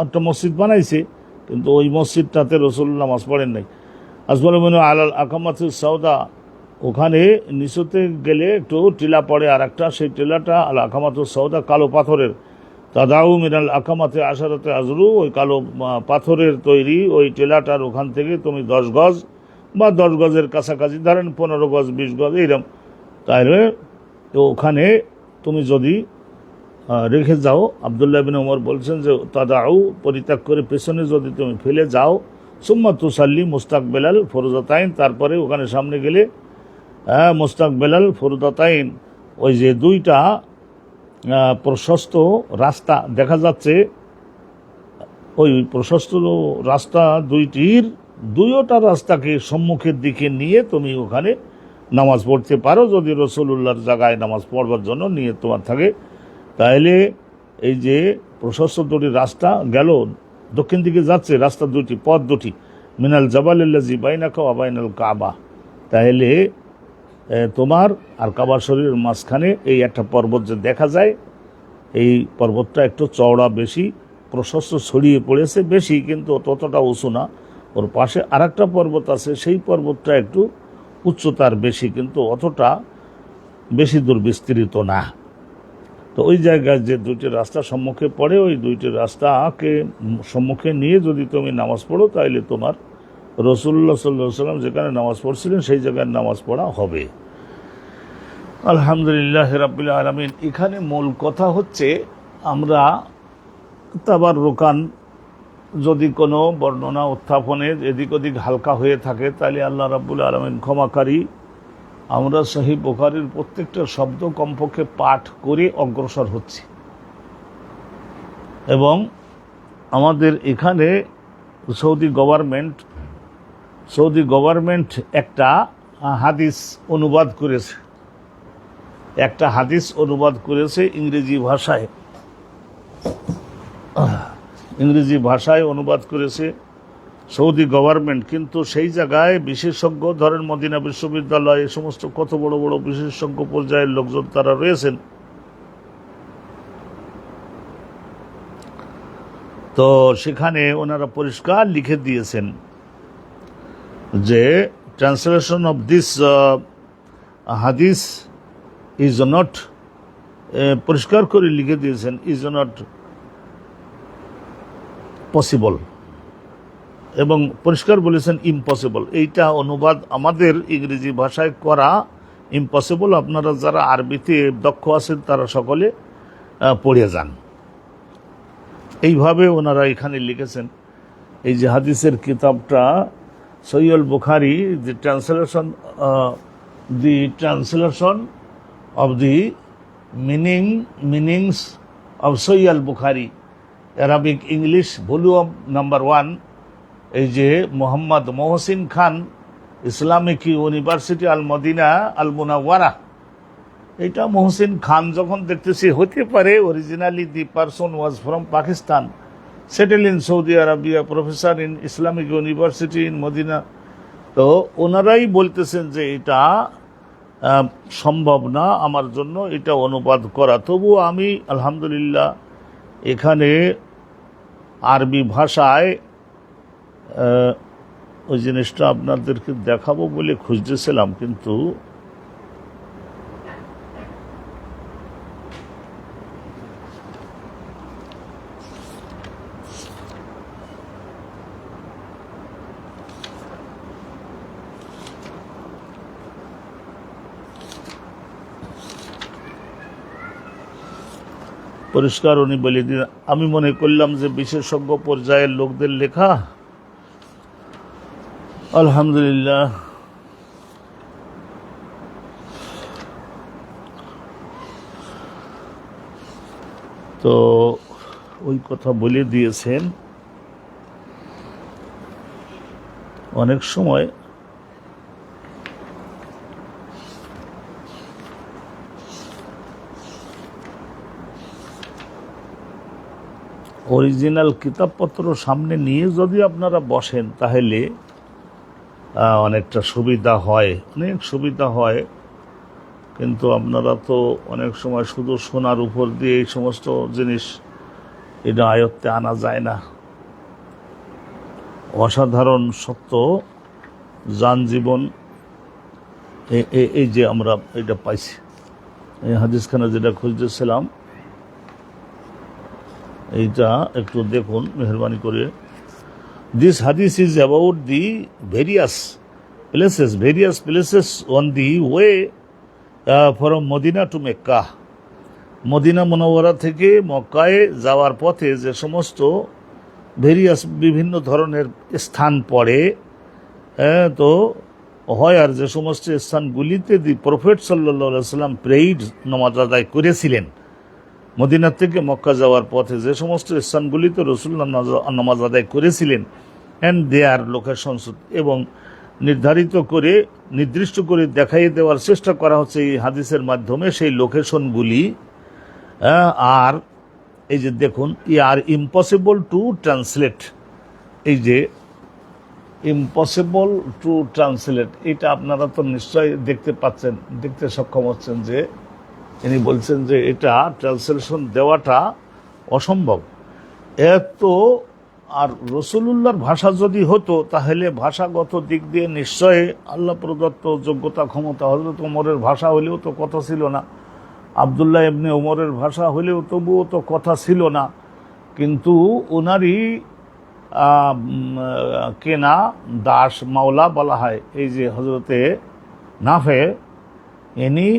একটা মসজিদ বানাইছে, কিন্তু ওই মসজিদটাতে রসুল্লাহ নামাজ পড়েন নাই। আসফালু মিনহু আলাল আকামাতুস সাউদা, ওখানে নিচুতে গেলে একটু টিলা পড়ে, আর একটা সেই টিলাটা আল আকামাত সৌদা, কালো পাথরের, তাদাউ মিনাল আকামাতে আশারাতে আজরু, ওই কালো পাথরের তৈরি ওই টিলাটার ওখান থেকে তুমি 10 গজ বা 10 গজের কাছাকাছি, ধরেন 15 গজ 20 গজ এইরকম, তাহলে ওখানে তুমি যদি রেখে যাও, আবদুল্লাহ বিন ওমর বলছেন যে তাদাউ পরিত্যাগ করে পেছনে যদি তুমি ফেলে যাও, সুম্মা তুসাল্লি মুস্তাকবেলাল ফরজাতাইন, তারপরে ওখানে সামনে গেলে মুস্তাকবেলাল ফরজাতাইন, ওই যে দুইটা প্রশস্ত রাস্তা দেখা যাচ্ছে, ওই প্রশস্ত রাস্তা দুইটা রাস্তাকে সম্মুখের দিকে নিয়ে তুমি ওখানে নামাজ পড়তে পারো, যদি রসুলুল্লাহর জায়গায় নামাজ পড়বার জন্য নিয়ে তোমার থাকে। তাহলে এই যে প্রশস্ত দুটি রাস্তা গেল, দক্ষিণ দিকে যাচ্ছে রাস্তা দুটি, পথ দুটি, মিনাল জাবালিল্লাজি বাইনাকা ওয়া বাইনাল কাবা, তাহলে তোমার আর কাবার শরীরের মাঝখানে এই একটা পর্বত যে দেখা যায়, এই পর্বতটা একটু চওড়া বেশি, প্রশস্ত ছড়িয়ে পড়েছে বেশি, কিন্তু ততটা উঁচু না। ওর পাশে আর একটা পর্বত আছে, সেই পর্বতটা একটু উচ্চতার বেশি, কিন্তু অতটা বেশি দূর বিস্তৃত না। তো ওই জায়গায় যে দুইটি রাস্তা সম্মুখে পড়ে, ওই দুইটি রাস্তাকে সম্মুখে নিয়ে যদি তুমি নামাজ পড়ো, তাহলে তোমার রসুল্লাহ সাল্লাল্লাহু আলাইহি ওয়াসাল্লাম যেখানে নামাজ পড়ছিলেন সেই জায়গায় নামাজ পড়া হবে। আলহামদুলিল্লাহ রাব্বিল আলামিন। এখানে মূল কথা হচ্ছে, আমরা তাবাররুকান যদি কোনো বর্ণনা উত্থাপনে এদিক ওদিক হালকা হয়ে থাকে, তাহলে আল্লাহ রাব্বুল আলামিন ক্ষমাকারী। আমরা সহিহ বুখারীর প্রত্যেকটা শব্দ কমপক্ষে পাঠ করে অগ্রসর হচ্ছি, এবং আমাদের এখানে সৌদি গভর্নমেন্ট একটা হাদিস অনুবাদ করেছে, ইংরেজি ভাষায় অনুবাদ করেছে সৌদি গভর্নমেন্ট, কিন্তু সেই জায়গায় বিশেষজ্ঞ, ধরেন মদিনা বিশ্ববিদ্যালয়, এই সমস্ত কত বড় বড় বিশেষজ্ঞ পর্যায়ের লোকজন তারা রয়েছেন। তো সেখানে ওনারা পরিষ্কার লিখে দিয়েছেন যে ট্রান্সলেশন অফ দিস হাদিস ইজ নট, পরিষ্কার করে লিখে দিয়েছেন, ইজ নট পসিবল, এবং পরিষ্কার বলেছেন ইম্পসিবল। এইটা অনুবাদ আমাদের ইংরেজি ভাষায় করা ইম্পসিবল। আপনারা যারা আরবিতে দক্ষ আছেন তারা সকলে পড়ে যান। এইভাবে ওনারা এখানে লিখেছেন। এই যে হাদিসের কিতাবটা Sahih Bukhari, the translation of the meanings of Sahih Bukhari, Arabic English, volume number 1, এই যে Muhammad Muhsin Khan, Islamic university al Madinah al Munawwarah, এটা মহসিন খান যখন দেখতেছি, হতে পারে originally the person was from Pakistan, settle in Saudi Arabia, professor in Islamic university in Madinah. তো ওনারাই বলতেছেন যে এটা সম্ভব না আমার জন্য এটা অনুবাদ করা। তবু আমি আলহামদুলিল্লাহ এখানে আরবি ভাষায় ওই জিনিসটা আপনাদেরকে দেখাবো বলে খুঁজতেছিলাম, কিন্তু পরিষ্কার উনি বলে দিন। আমি মনে করলাম যে বিশেষজ্ঞ পর্যায়ের লোকদের লেখা। আলহামদুলিল্লাহ। তো ওই কথা বলে দিয়েছেন। অনেক সময় অরিজিনাল কিতাবপত্র সামনে নিয়ে যদি আপনারা বসেন, তাহলে অনেকটা সুবিধা হয়, অনেক সুবিধা হয়। কিন্তু আপনারা তো অনেক সময় শুধু শোনার উপর দিয়ে এই সমস্ত জিনিস এটা আয়ত্তে আনা যায় না। অসাধারণ সত্য, যানজীবন এই যে আমরা এটা পাইছি, এই হাদিসখানা যেটা খুঁজতেছিলাম, এইটা একটু দেখুন মেহরবানি করে। দিস হাদিস is about the various places on the way from Medina to Mecca. Medina Munawwara থেকে মক্কায় যাওয়ার পথে যে সমস্ত ভেরিয়াস বিভিন্ন ধরনের স্থান পড়ে, তো হয় আর যে সমস্ত স্থানগুলিতে দি প্রফেট সাল্লাল্লাহু আলাইহি সাল্লাম প্রেইড নামাজ আদায় করেছিলেন, মদিনা থেকে মক্কা যাওয়ার পথে যে সমস্ত স্থানগুলিতে রাসূলুল্লাহ নামাজ আদায় করেছিলেন, অ্যান্ড দেয়ার লোকেশনস, এবং নির্দিষ্ট করে দেখাইয়ে দেওয়ার চেষ্টা করা হচ্ছে এই হাদিসের মাধ্যমে সেই লোকেশনগুলি। আর এই যে দেখুন, আর ইম্পসিবল টু ট্রান্সলেট, এই যে ইম্পসিবল টু ট্রান্সলেট, এটা আপনারা তো নিশ্চয়ই দেখতে সক্ষম হচ্ছেন যে ইনি বলছেন যে এটা ট্রান্সলেশন দেওয়াটা অসম্ভব। এত আর রসুলুল্লাহর ভাষা যদি হতো তাহলে ভাষাগত দিক দিয়ে নিশ্চয়ই আল্লাহ প্রদত্ত যোগ্যতা ক্ষমতা, হযরত ওমরের ভাষা হলেও তো কথা ছিল না, আবদুল্লাহ ইবনে ওমরের ভাষা হলেও তবুও তো কথা ছিল না, কিন্তু ওনারই কেনা দাস মাওলা বলা হয় এই যে হজরতে নাফে, ইনি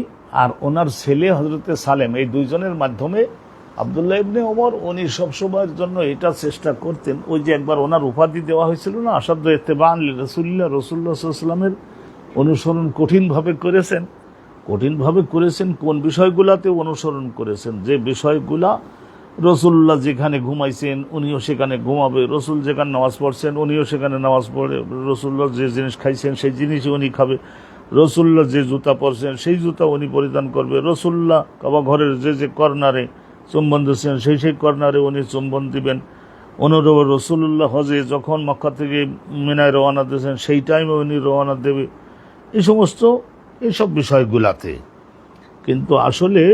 আর ওনার ছেলে হজরতে সালেম, এই দুইজনের মাধ্যমে আবদুল্লাহ ইবনে ওমর উনি সবসময়ের জন্য এটা চেষ্টা করতেন। ওই যে একবার ওনার উপাধি দেওয়া হয়েছিল না, আসাদ্দ ইত্তেবান লিরাসূলিল্লাহ, রাসূলুল্লাহ সাল্লাল্লাহু আলাইহি ওয়াসাল্লামের অনুসরণ কঠিনভাবে করেছেন। কোন বিষয়গুলাতে অনুসরণ করেছেন? যে বিষয়গুলা রসুল্লাহ যেখানে ঘুমাইছেন উনিও সেখানে ঘুমাবে, রসুল যেখানে নামাজ পড়ছেন উনিও সেখানে নামাজ পড়ে, রসুল্লাহ যে জিনিস খাইছেন সেই জিনিসই উনি খাবে, রসুল্লাহ যে জুতা পরছেন সেই জুতা উনি পরিধান করবে, রসুল্লাহ কাবা ঘরের যে কর্নারে চুম্বন দিচ্ছেন সেই কর্নারে উনি চুম্বন দিবেন। অনুরূপ রসুল্লাহ হজে যখন মক্কা থেকে মিনায় রওনা দিয়েছেন সেই টাইমে উনি রওনা দেবে, এইসব বিষয়গুলাতে। কিন্তু আসলে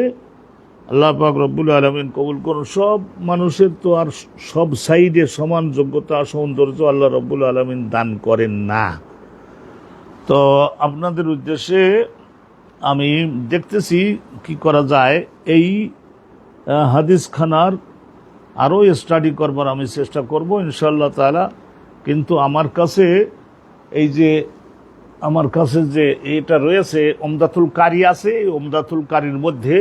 আল্লাহ পাক রব্বুল আলামিন কবুল করুন, সব মানুষের তো আর সব সাইডে সমান যোগ্যতা সৌন্দর্য আল্লাহ রব্বুল আলামিন দান করেন না। তো আপনাদের উদ্দেশ্যে আমি দেখতেছি কি করা যায়, এই হাদিস খানার আরও স্টাডি করবার আমি চেষ্টা করব ইনশাআল্লাহ তাআলা। কিন্তু আমার কাছে যে এটা রয়েছে উমদাতুল কারি আছে, এই উমদাতুল কারির মধ্যে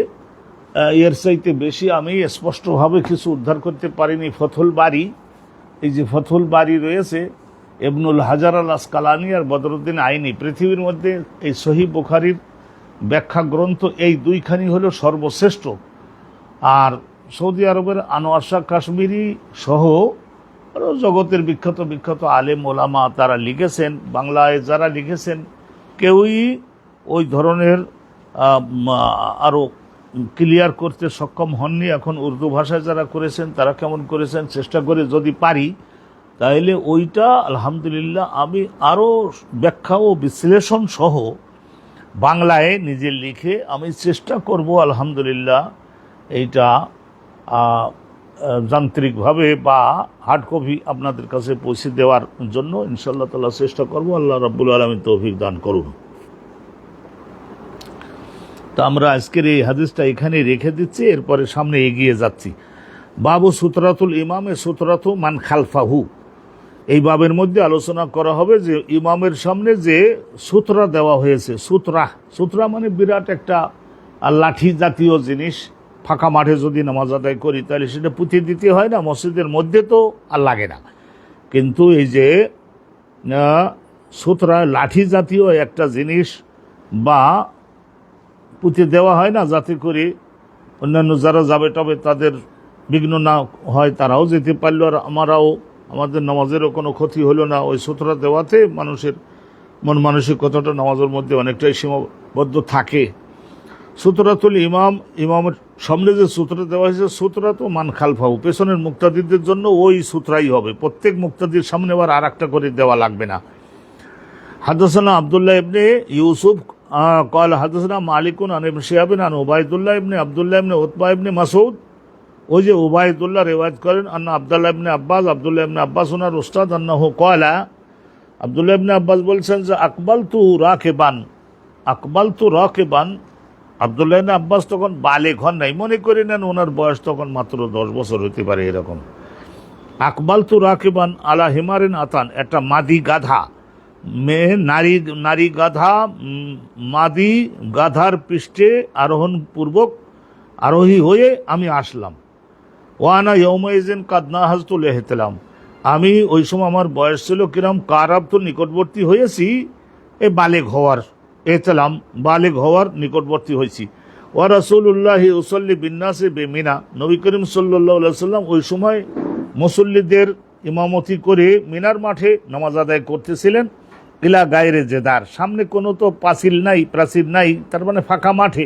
এর চাইতে বেশি আমি স্পষ্টভাবে কিছু উদ্ধার করতে পারিনি। ফথুল বারি, এই যে ফথুল বারি রয়েছে, ইবনুল হাজার আল আসকালানি আর বদরুদ্দিন আইনি, পৃথিবীর মধ্যে এই সহিহ বুখারীর ব্যাখ্যা গ্রন্থ এই দুইখানি হলো সর্বশ্রেষ্ঠ। আর সৌদি আরবের আনোয়ার শাহ কাশ্মীরি সহ আরও জগতের বিখ্যাত আলেম ওলামা তারা লিখেছেন, বাংলায় যারা লিখেছেন কেউই ওই ধরনের আরও ক্লিয়ার করতে সক্ষম হননি। এখন উর্দু ভাষায় যারা করেছেন তারা কেমন করেছেন চেষ্টা করে যদি পারি তাহলে ওইটা আলহামদুলিল্লাহ আমি আরও ব্যাখ্যা ও বিশ্লেষণ সহ বাংলায় নিজে লিখে আমি চেষ্টা করব আলহামদুলিল্লাহ এইটা যান্ত্রিকভাবে বা হার্ড কপি আপনাদের কাছে পৌঁছে দেওয়ার জন্য ইনশাআল্লাহ তাআলা চেষ্টা করব। আল্লাহ রাব্বুল আলামিন তৌফিক দান করুন। তো আমরা আজকের এই হাদিসটা এখানে রেখে দিচ্ছি, এরপরে সামনে এগিয়ে যাচ্ছি। বাবু সুতরাতুল ইমামে সুতরাতু মান খালফাহু, এই বাবের মধ্যে আলোচনা করা হবে যে ইমামের সামনে যে সুতরা দেওয়া হয়েছে, সুতরা মানে বিরাট একটা লাঠি জাতীয় জিনিস। ফাঁকা মাঠে যদি নামাজ আদায় করি তাহলে সেটা পুঁতে দিতে হয় না, মসজিদের মধ্যে তো আর লাগে না, কিন্তু এই যে সুতরা লাঠি জাতীয় একটা জিনিস বা পুঁতে দেওয়া হয় না, যাতে করে অন্যান্য যারা যাবে তবে তাদের বিঘ্ন না হয়, তারাও যেতে পারলো আর আমাদের নামাজেরও কোনো ক্ষতি হলো না। ওই সুতরা দেওয়াতে মানুষের মন মানসিকতাটা নামাজের মধ্যে অনেকটাই সীমাবদ্ধ থাকে। সুতরাতুল ইমামের সামনে যে সূত্র দেওয়া হয়েছে সূত্রা তো মান খালফাহু, পেছনের মুক্তাদিরদের জন্য ওই সূত্রাই হবে, প্রত্যেক মুক্তাদির সামনে আবার আর একটা করে দেওয়া লাগবে না। হাদাসানা আব্দুল্লাহ ইবনে ইউসুফ قال حدثنا মালিক আন ইবনে শিহাব আন উবাইদুল্লাহ ইবনে আব্দুল্লাহ ইবনে উতবা ইবনে মাসউদ, ওই যে উবাইদুল্লাহ রিওয়ায়াত করেন আন্না আব্দুল্লাহ ইবনে আব্বাস ওনার উস্তাদ আন্নাহু ক্বালা, আব্দুল্লাহ ইবনে আব্বাস বলছেন যে আকবালতু রাকিবান, আকবাল তু রাকিবান, আব্দুল্লাহ ইবনে আব্বাস তখন বালেগ হন নাই, মনে করে নেন ওনার বয়স তখন মাত্র 10 বছর হতে পারে এরকম। আকবাল তু রাকিবান আলা হিমারিন আতান, একটা মাদি গাধা, মেয়ে নারী গাধা, মাদি গাধার পৃষ্ঠে আরোহণ পূর্বক আরোহী হয়ে আমি আসলাম। ওয়ানা ইয়ৌমাইজিন কাদ নাহাজতুল ইহতিলাম, আমি ওই সময় আমার বয়স ছিল কিরম, কারাব তো নিকটবর্তী হয়েছি এ বালেগ হওয়ার, এহতেলাম বালেগ হওয়ার নিকটবর্তী হয়েছি। ওয়া রাসূলুল্লাহি ইউসাল্লি বিন্নাসি বিমিনা, নবী করিম সাল্লাল্লাহু আলাইহি সাল্লাম ওই সময় মুসল্লিদের ইমামতি করে মিনার মাঠে নামাজ আদায় করতেছিলেন। ইলা গায়রে জেদার, সামনে কোনো তো পাঁচিল নাই, প্রাচীর নাই, তার মানে ফাঁকা মাঠে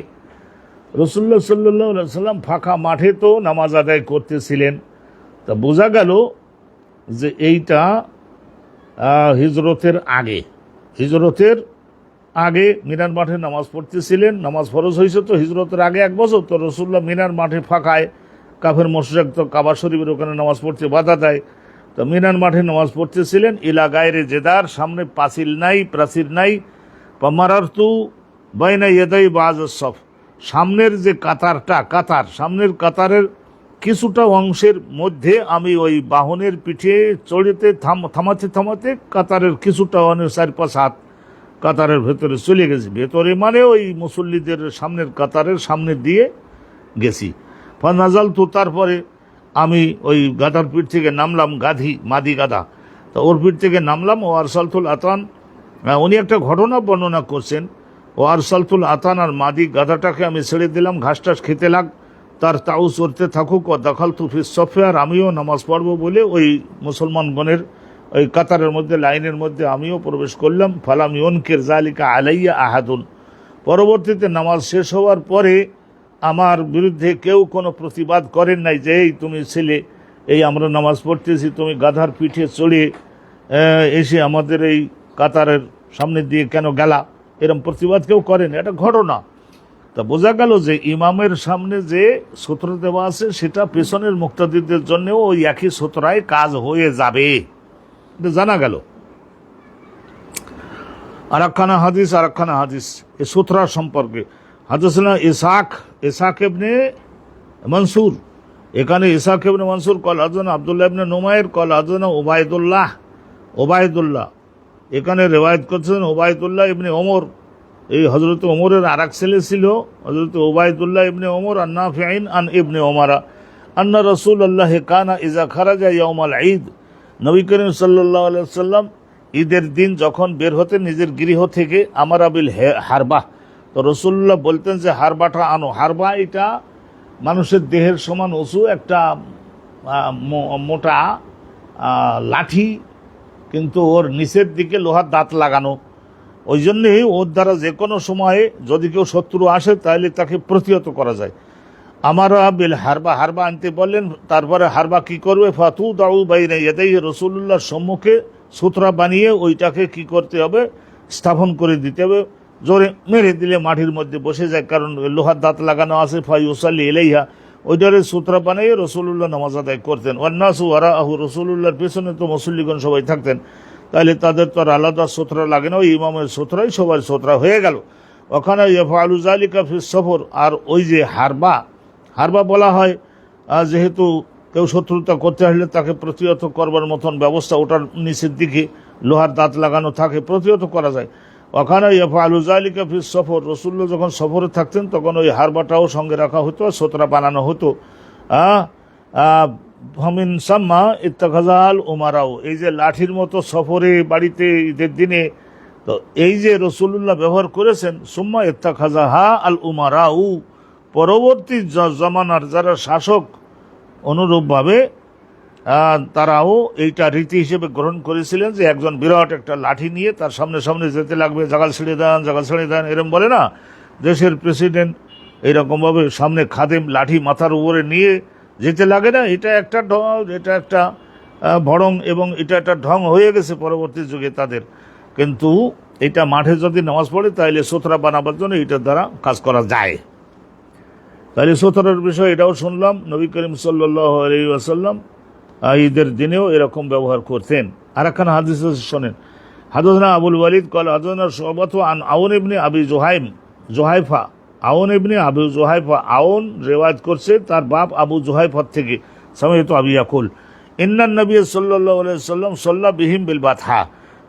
রাসূলুল্লাহ সাল্লাল্লাহু আলাইহি সাল্লাম ফাঁকা মাঠে তো নামাজ আদায় করতেছিলেন। তা বোঝা গেল যে এইটা হিজরতের আগে মিনার মাঠে নামাজ পড়তেছিলেন। নামাজ ফরজ হয়েছে তো হিজরতের আগে 1 বছর, তো রাসূলুল্লাহ মিনার মাঠে ফাঁকায়, কাফের মুশরিক তো কাবা শরীফের ওখানে নামাজ পড়তে বাধা দেয়, তো মিনার মাঠে নামাজ পড়তেছিলেন। ইলা গায়রে জেদার, সামনে পাঁচিল নাই, প্রাচীর নাই। পামারারতু বাইনা ইয়াদাই বাজ সফ, সামনের যে কাতার সামনের কাতারের কিছুটা অংশের মধ্যে আমি ওই বাহনের পিঠে চড়িতে থামাতে কাতারের কিছুটা 4-5 হাত কাতারের ভেতরে চলে গেছি। ভেতরে মানে ওই মুসল্লিদের সামনের কাতারের সামনে দিয়ে গেছি। ফানাজাল তো, তারপরে আমি ওই গাধার পিঠ থেকে নামলাম, মাদি গাধা, তো ওর পিঠ থেকে নামলাম। ও আরসালতুল আতান, উনি একটা ঘটনা বর্ণনা করছেন। ও আরসালতুল আতান, আর মাদি গাধাটাকে আমি ছেড়ে দিলাম, ঘাস টাস খেতে লাগ, তার তাও চড়তে থাকুক। ও দাখালতু ফিস সফে, আর আমিও নামাজ পড়ব বলে ওই মুসলমানগণের ওই কাতারের মধ্যে, লাইনের মধ্যে আমিও প্রবেশ করলাম। ফালাম ইউনকির যালিকা আলাইয়া আহাদুন, পরবর্তীতে নামাজ শেষ হওয়ার পরে আমার বিরুদ্ধে কেউ কোনো প্রতিবাদ করেন নাই যে এই তুমি ছেলে, এই আমরা নামাজ পড়তেছি, তুমি গাধার পিঠে চড়ে এসে আমাদের এই কাতারের সামনে দিয়ে কেন গেলা, এরকম প্রতিবাদ কেউ করেন, এটা ঘটনা। তা বোঝা গেল যে ইমামের সামনে যে সূত্র দেওয়া আছে সেটা পেছনের মুক্তাদিদের জন্যও ওই একই সূত্রায় কাজ হয়ে যাবে, এটা জানা গেল। আরাকখানা হাদিস এই সূত্রা সম্পর্কে। হাদাসানা ইসহাক ইবনে মনসুর, এখানে ইসহাক ইবনে মনসুর কল হাদাসানা আব্দুল্লাহ ইবনে নুমাইর কল হাদাসানা ওবায়দুল্লাহ, এখানে রেওয়ায়েত করছেন ওবায়দুল্লাহ ইবনে ওমর, এই হযরত ওমরের আরেক ছেলে ছিল হযরত ওবায়দুল্লাহ ইবনে ওমর, আন নাফিঈন আন ইবনে ওমরা আন্না রাসূলুল্লাহ কানা ইযা খারাজা ইয়াউমাল ঈদ, নবী করিম সাল্লাল্লাহু আলাইহি ওয়াসাল্লাম ঈদের দিন যখন বের হতেন নিজের গৃহ থেকে, আমারা বিল হারবা, তো রাসূলুল্লাহ বলতেন যে হারবাটা আনো। হারবা এটা মানুষের দেহের সমান উঁচু একটা মোটা লাঠি, কিন্তু ওর নিচের দিকে লোহার দাঁত লাগানো, ওই জন্যে ওর দ্বারা যে কোনো সময়ে যদি কেউ শত্রু আসে তাহলে তাকে প্রতিহত করা যায়। আমারা বিল হারবা আনতে বললেন। তারপরে হারবা কি করবে, ফাতু দাউ বাইনা ইয়াদাইহি, রাসূলুল্লাহর সম্মুখে সূত্রা বানিয়ে ওইটাকে কি করতে হবে, স্থাপন করে দিতে হবে, জোরে মেরে দিলে মাটির মধ্যে বসে যায়, কারণ লোহার দাঁত লাগানো আছে। ফায়ুসাল্লি ইলাইহা, ওইটারে সূত্রা বানিয়ে রাসূলুল্লাহ নামাজ আদায় করতেন। ওয়ান্নাসু ওয়ারাআহু, রাসূলুল্লাহর পেছনে তো মুসল্লিগণ সবাই থাকতেন, তাহলে তাদের তো আর আলাদা সূত্রা লাগে না, ওই ইমামের সূত্রাই সবার সূত্রা হয়ে গেল। ওখানে ইয়াফআলু যালিকা ফিস সফর, আর ওই যে হারবা বলা হয় যেহেতু কেউ শত্রুতা করতে আসলে তাকে প্রতিহত করবার মতন ব্যবস্থা, ওটার নিচের দিকে লোহার দাঁত লাগানো থাকে, প্রতিহত করা যায়। ওখানে ইয়াফআলু যালিকা ফিস সফর, রাসূলুল্লাহ যখন সফরে থাকতেন তখন ওই হারবাটাও সঙ্গে রাখা হতো, সূত্রা বানানো হতো। ফামিন সাম্মা ইত্তাখাযাল উমারাও, এই যে লাঠির মতো সফরে বাড়িতে ঈদের দিনে, তো এই যে রাসূলুল্লাহ ব্যবহার করেছেন, সুম্মা ইত্তাখাযাহা আল উমারাউ, পরবর্তী জামানার যারা শাসক অনুরূপভাবে তারাও এইটা রীতি হিসেবে গ্রহণ করেছিলেন যে একজন বিরাট একটা লাঠি নিয়ে তার সামনে যেতে লাগবে, জাগাল ছেড়ে দেন এরম বলে না, দেশের প্রেসিডেন্ট এইরকমভাবে সামনে খাদেম লাঠি মাথার উপরে নিয়ে যেতে লাগে না, এটা একটা ভড়ং, এবং এটা একটা ঢং হয়ে গেছে পরবর্তী যুগে তাদের। কিন্তু এটা মাঠে যদি নামাজ পড়ে তাহলে সূত্রা বানাবার জন্য এটার দ্বারা কাজ করা যায়। তাহলে সূত্রের বিষয় এটাও শুনলাম, নবী করিম সাল্লাল্লাহু আলাইহি ওয়াসাল্লাম ঈদের দিনেও এরকম ব্যবহার করতেন। আর একখানা হাদিস শোনেন, হাদাসনা আবুল ওয়ালিদ ক্বাল হাদাসনা শুবাতু আন আউন ইবনে আবি জুহাইফা। আউন ইবনে আবু জুহাইফা, আউন রিওয়ায়াত করছে তার বাপ আবু জুহাইফা থেকে, সামিআতু আবি ইয়াকুল ইন্নান নবী সাল্লাল্লাহু আলাইহি ওয়াসাল্লাম সাল্লা বিহিম বিল বাতহা।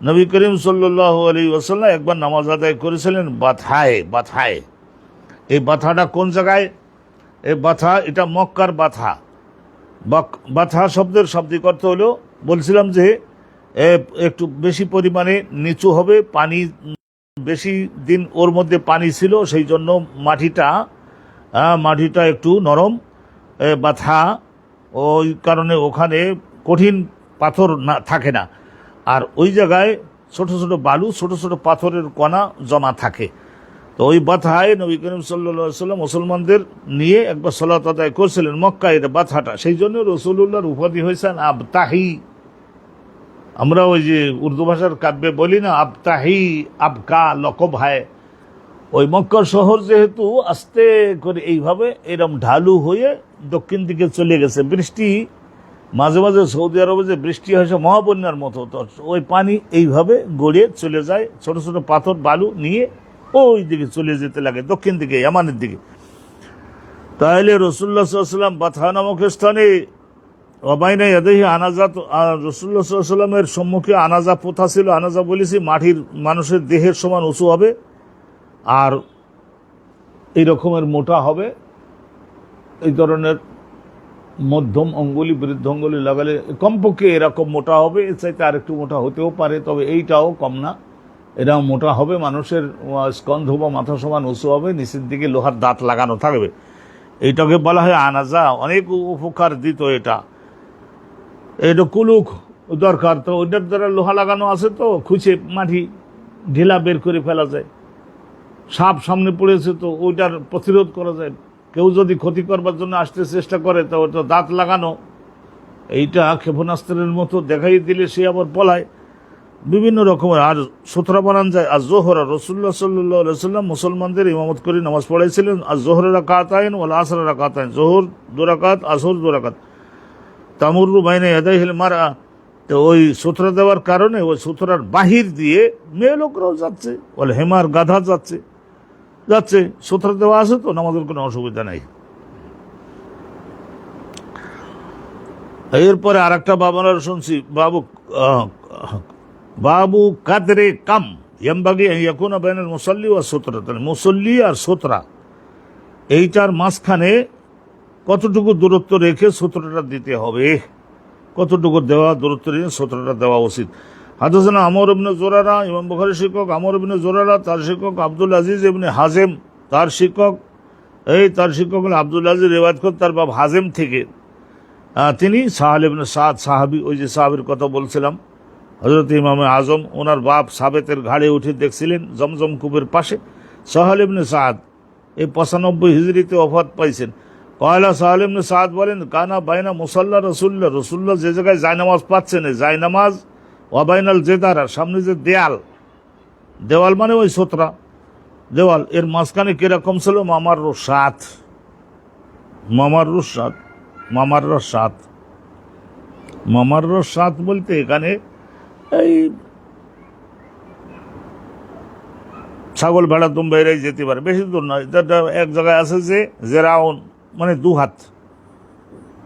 নবী করিম সাল্লাল্লাহু আলাইহি ওয়াসাল্লাম একবার নামাজ আদায় করেছিলেন বাতহায়। এই বাথাটা কোন জায়গায়? এই বাথা, এটা মক্কার বাথা। বাথা শব্দের শাব্দিক অর্থ হলো, বলছিলাম যে একটু বেশি পরিমাণে নিচু হবে, পানি বেশি দিন ওর মধ্যে পানি ছিল, সেই জন্য মাটিটা একটু নরম, বাথা, ওই কারণে ওখানে কঠিন পাথর না থাকে না, আর ওই জায়গায় ছোট ছোট বালু, ছোট ছোট পাথরের কণা জমা থাকে। তো ওই বাথায় নবী করিম সাল্লাল্লাহু আলাইহি ওয়াসাল্লাম মুসলমানদের নিয়ে একবার সালাত আদায় করছিলেন মক্কায়, এটা বাথাটা। সেই জন্য রাসূলুল্লাহর উপাধি হয়েছেন আবতাহি। আমরা ওই যে উর্দু ভাষার কাব্যে বলি না, আবতাহি, আবকা লকব হয়। ওই মক্কা শহর যেহেতু আস্তে করে এইভাবে এরম ঢালু হয়ে দক্ষিণ দিকে চলে গেছে, বৃষ্টি মাঝে মাঝে সৌদি আরবে যে বৃষ্টি হয়েছে মহাবন্যার মতো, তো ওই পানি এইভাবে গড়িয়ে চলে যায়, ছোট ছোট পাথর বালু নিয়ে ওই দিকে চলে যেতে লাগে, দক্ষিণ দিকে, ইয়ামানের দিকে। তাহলে রাসূলুল্লাহ সাল্লাল্লাহু আলাইহি ওয়াসাল্লাম বাথা নামক স্থানে ওয়াবাইনা ইয়াদাইহি আনাজাত, রাসূলুল্লাহ সাল্লাল্লাহু আলাইহি ওয়াসাল্লামের সম্মুখে আনাজা পোতা ছিল। আনাজা বলেছি মাটির মানুষের দেহের সমান উঁচু হবে, আর এই রকমের মোটা হবে, এই ধরনের মধ্যম অঙ্গুলি বৃদ্ধ অঙ্গুলি লাগালে কমপক্ষে এরকম মোটা হবে, এর চাইতে আরেকটু মোটা হতেও পারে, তবে এইটাও কম না, এরাও মোটা হবে, মানুষের স্কন্ধ বা মাথা সমান উঁচু হবে, নিচের দিকে লোহার দাঁত লাগানো থাকবে। এইটাকে বলা হয় আনাজা। অনেক উপকার দিত এটা কুলুক দরকার, তো ওইটার দ্বারা লোহা লাগানো আছে, তো খুঁজে মাটি ঢিলা বের করে ফেলা যায়। সাপ সামনে পড়েছে তো ওইটার প্রতিরোধ করা যায়। কেউ যদি ক্ষতি করবার জন্য আসতে চেষ্টা করে তো ওটা দাঁত লাগানো, এইটা ক্ষেপণাস্ত্রের মতো দেখাই দিলে সে আবার পলায়। বিভিন্ন রকমের। আর সুতরা বানান যায়। আর জোহরা, রাসূলুল্লাহ সাল্লাল্লাহু আলাইহি ওয়াসাল্লাম মুসলমানদের ইমামত করে নামাজ পড়াইছিলেন। আর জোহর রাকাতাইন ওয়াল আসর রাকাতাইন, জোহর 2 রাকাত, আসর 2 রাকাত। তামুরু বাইনা ইয়াদাইহিল মারআ, তো ওই সুতরা দেওয়ার কারণে ওই সুতরার বাহির দিয়ে মেয়ে লোকরাও যাচ্ছে, ওয়াল হেমার, গাধা যাচ্ছে, সুতরা দেওয়া আছে তো নামাজের কোনো অসুবিধা নাই। এরপরে আর একটা বাবার শুনছি, বাবু কাদরে কাম ইয়ামবাগি ইয়াকুনা বাইনাল মুসাল্লি ওয়া সুতরা, তাহলে মুসল্লি আর সুতরা এইটার মাঝখানে কতটুকু দূরত্ব রেখে সুতরাটা দিতে হবে, কতটুকু দূরত্ব রেখে সুতরাটা দেওয়া উচিত। হাদাসানা আমর ইবনে জুরারা, ইমাম বুখারীর শিক্ষক আমর ইবনে জুরারা, তার শিক্ষক আব্দুল আজিজ ইবনে হাজেম, তার শিক্ষক হলেন আব্দুল আজিজ, রিওয়ায়াত করেন তার বাপ হাজেম থেকে। তিনি সাহাল ইবনে সাদ, সাহাবী, ওই যে সাহাবীর কথা বলছিলাম, হযরত ইমামে আজম, ওনার বাপ সাবেতের ঘাড়ে উঠে দেখছিলেন জমজম কূপের পাশে। সাহাল ইবনে সাদ এই 95 হিজরিতে ওফাত পাইছেন। কয়লা সাহাল ইবনে সাদ বলেন, কানা বাইনা মুসাল্লা রসুল্লাহ যে জায়গায় জায়নামাজ পাচ্ছেন, জায়নামাজ ওয়াবাইনাল জেদারা, সামনে যে দেওয়াল মানে ওই সোতরা দেওয়াল, এর মাঝখানে কিরকম ছিল? মামার সাত বলতে এখানে এই ছাগল ভেড়া দুম্বা এরাই যেতে পারে, বেশি দূর নয়। এক জায়গায় আছে যে জেরাউন, মানে 2 হাত,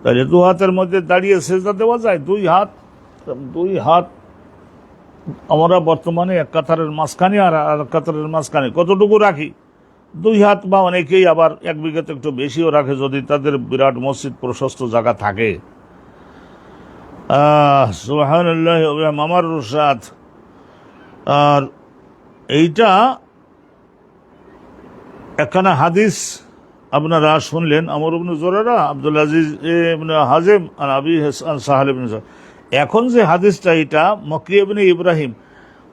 তাহলে 2 হাতের মধ্যে দাঁড়িয়ে সেজদা দেওয়া যায়। 2 হাত আমরা বর্তমানে এক কাতারের মাঝখানে আর এক কাতারের মাঝখানে কতটুকু রাখি? 2 হাত, বা অনেকেই আবার 1 বিঘাতে একটু বেশিও রাখে যদি তাদের বিরাট মসজিদ প্রশস্ত জায়গা থাকে। সুবহানাল্লাহ, মামার রুসাদ। আর এইটা একখানা হাদিস আপনারা শুনলেন, আমর ইবনে জুরারা, আব্দুল আজিজ ইবনে হাজেম, আর আবি সাহাল ইবনে সাদ। এখন যে হাদিসটা, এটা মক্কি ইবনে ইব্রাহিম,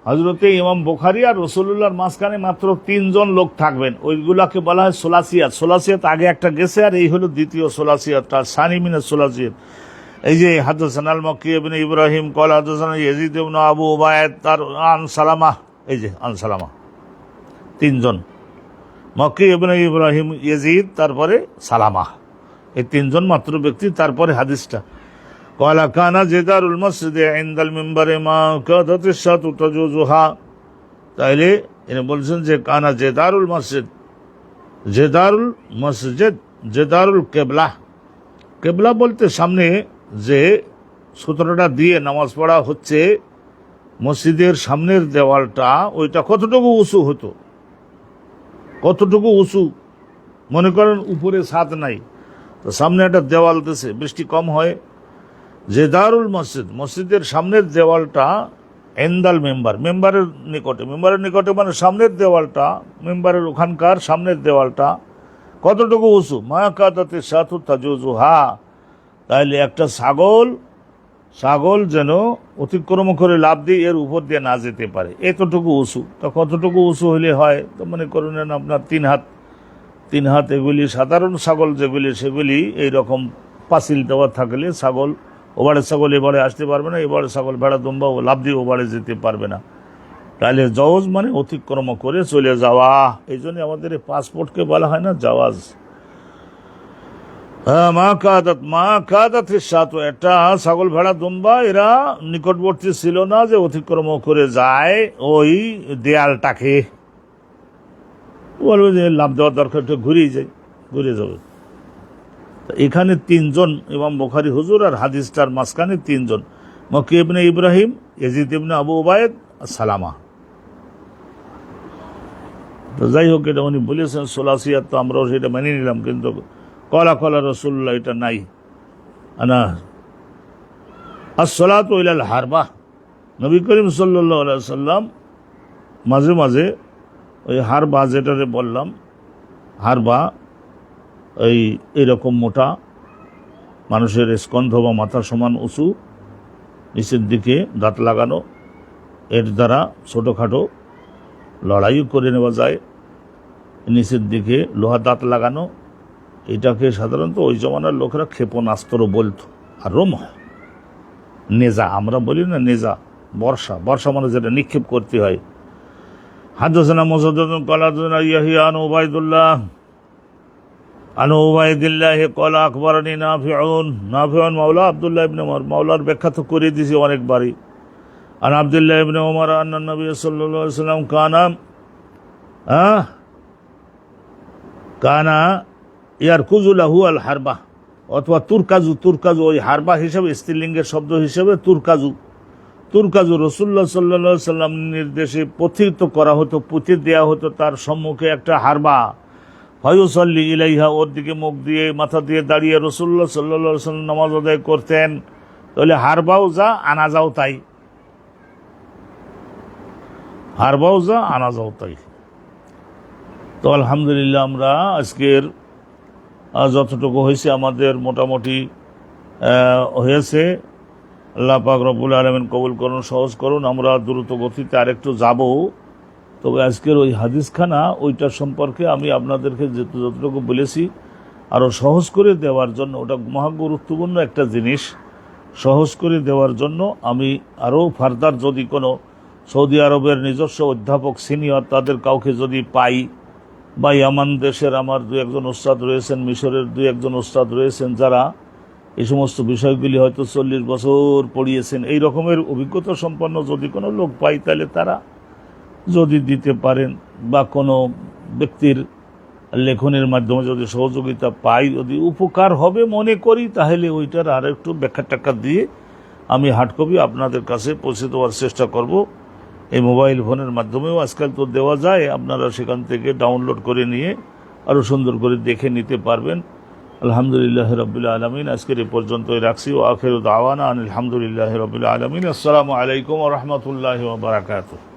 হযরতে ইমাম বুখারী আর রাসূলুল্লাহর মাঝখানে মাত্র 3 জন লোক থাকবেন, ওইগুলাকে বলা হয় সোলাসিয়াত। আগে একটা গেছে, আর এই হলো দ্বিতীয় সোলাসিয়াত, তার সানি মিনাস সোলাসিয়াত। এই যে হাদাসানা আল মক্কি ইবনে ইব্রাহিম ক্বাল হাদাসানা ইয়াজিদ ইবনে আবু উবাইদ, তার আন সালামা, এই যে আন সালামা, 3 জন, মক্কি ইবনে ইব্রাহিম, ইয়াজিদ, তারপরে সালামা, এই 3 জন মাত্র ব্যক্তি। তারপরে হাদিসটা قال كان جدار المسجد عند المنبر ما كادت الشاة تجوزها তাইলে এনে বলছেন যে কানা জেদারুল মসজিদ, জেদারুল মসজিদ, জেদারুল কেবলা, কেবলা বলতে সামনে যে সূত্রটা দিয়ে নামাজ পড়া হচ্ছে, মসজিদের সামনের দেওয়ালটা ওইটা কতটুকু উঁচু হতো, কতটুকু উঁচু, মনে করেন উপরে ছাদ নাই, তো সামনে একটা দেওয়াল দিছে, বৃষ্টি কম হয়, জেদারুল মসজিদ, মসজিদের সামনের দেওয়ালটা এন্দাল মেম্বার, মেম্বারের নিকটে, মেম্বারের নিকটে মানে সামনের দেওয়ালটা, মেম্বারের ওখানকার সামনের দেওয়ালটা কতটুকু উঁচু, মা কাদাতে সাথু তাজুজুহা, তাইলে একটা ছাগল যেন অতিক্রম করে লাভ দিয়ে এর উপর দিয়ে না যেতে পারে, এতটুকু উঁচু। তো কতটুকু উঁচু হলে হয়, তো মনে করুন আপনার 3 হাত, এগুলি সাধারণ ছাগল যেগুলি সেগুলি এইরকম পাঁচিল দেওয়া থাকলে ছাগল, ওবারের ছাগল এবারে আসতে পারবে না, এবারে ছাগল ভেড়া দুম্বা ও লাভ দিয়ে ওবারে যেতে পারবে না। তাহলে জওয়াজ মানে অতিক্রম করে চলে যাওয়া, এই জন্য আমাদের পাসপোর্টকে বলা হয় না জাওয়াজ। মা কাদাত সাথে একটা ছাগল ভেড়া দুম্বা এরা নিকটবর্তী ছিল না যে অতিক্রম করে যায় ওই দেয়ালটাকে, বলবে যে লাভ দেওয়ার দরকার, একটু ঘুরে যাবে। এখানে 3 জন ইমাম বুখারী হুজুর আর হাদিসটার মাঝখানে 3 জন, মক্কি ইবনে ইব্রাহিম, ইয়াজিদ ইবনে আবু উবাইদ, সালামা। তো যাই হোক, এটা উনি বলেছেন সোলাসিয়াত, তো আমরাও সেটা মেনে নিলাম, কিন্তু কলা রাসূলুল্লাহ এটা নাই। আনা আসসালাতু ইলাল হারবা, নবী করিম সাল্লাল্লাহু আলাইহি ওয়াসাল্লাম মাঝে মাঝে ওই হারবা, যেটারে বললাম হারবা, এইরকম মোটা মানুষের স্কন্ধ বা মাথার সমান উঁচু, নিচের দিকে দাঁত লাগানো, এর দ্বারা ছোটোখাটো লড়াইও করে নেওয়া যায়, নিচের দিকে লোহা দাঁত লাগানো, এটাকে সাধারণত ওই জমানার লোকেরা ক্ষেপণাস্ত্র বলতো। আর রোমহ, নেজা আমরা বলি না, নেজা বর্ষা মানে যেটা নিক্ষেপ করতে হয়। হাদাসানা মুসাদ্দাদুন ক্বালা হাদাসানা ইয়াহইয়া আন উবাইদুল্লাহ আন উবাইদিল্লাহ ক্বালা আখবারানি নাফিউন মাওলা আব্দুল্লাহ ইবনে উমর, মাওলার ব্যাখ্যা তো করে দিয়েছি অনেকবারই। আন আব্দুল্লাহ ইবনে উমর আন্না নবী সাল্লাল্লাহু আলাইহি ওয়াসাল্লাম কানা ইয়ারকুজু লাহু আল হারবা, অথবা তুরকাজু, ওই হারবা হিসাবে স্ত্রীলিঙ্গের শব্দ হিসেবে তুরকাজু রাসূলুল্লাহ সাল্লাল্লাহু আলাইহি ওয়াসাল্লাম নির্দেশে পথিত করা হতো, পুঁতে দেওয়া হতো তার সম্মুখে একটা হারবা, ফায়ুসাল্লি ইলাইহা, ওর দিকে মুখ দিয়ে মাথা দিয়ে দাঁড়িয়ে রাসূলুল্লাহ সাল্লাল্লাহু আলাইহি ওয়াসাল্লাম নামাজ আদায় করতেন। তাহলে হারবাও যা আনা যাও তাই, হারবাও যা আনা যাও তাই। তো আলহামদুলিল্লাহ আমরা আজকের যতটুকু হয়েছে আমাদের মোটামুটি হয়েছে। আল্লাহ পাক রব্বুল আলামিন কবুল করুন, সহজ করুন। আমরা দ্রুত গতিতে আরেকটু যাব, তবে আজকের ওই হাদিসখানা ওইটার সম্পর্কে আমি আপনাদেরকে যতটুকু বলেছি আরও সহজ করে দেওয়ার জন্য, ওটা মহা গুরুত্বপূর্ণ একটা জিনিস, সহজ করে দেওয়ার জন্য আমি আরও ফার্দার যদি কোনো সৌদি আরবের নিজস্ব অধ্যাপক সিনিয়র তাদের কাউকে যদি পাই, বা ইয়ামান দেশের আমার 2-1 ওস্তাদ রয়েছেন, মিশরের 2-1 ওস্তাদ রয়েছেন যারা এই সমস্ত বিষয়গুলি হয়তো 40 বছর পড়িয়েছেন, এই রকমের অভিজ্ঞতা সম্পন্ন যদি কোনো লোক পাই, তাহলে তারা যদি দিতে পারেন, বা কোনো ব্যক্তির লেখনের মাধ্যমে যদি সহযোগিতা পাই, যদি উপকার হবে মনে করি, তাহলে ওইটার আর একটু ব্যাখ্যা টাখ্যা দিয়ে আমি হার্ড কপি আপনাদের কাছে পৌঁছে দেওয়ার চেষ্টা করব। এই মোবাইল ফোনের মাধ্যমেও আজকাল তো দেওয়া যায়, আপনারা সেখান থেকে ডাউনলোড করে নিয়ে আরও সুন্দর করে দেখে নিতে পারবেন। আলহামদুলিল্লাহ রাব্বিল আলামিন, আজকের এই পর্যন্তই রাখছি। ও আখিরু দাওয়ানা আলহামদুলিল্লাহ রাব্বিল আলামিন। আসসালামু আলাইকুম ওয়া রাহমাতুল্লাহি ওয়া বারাকাতুহু।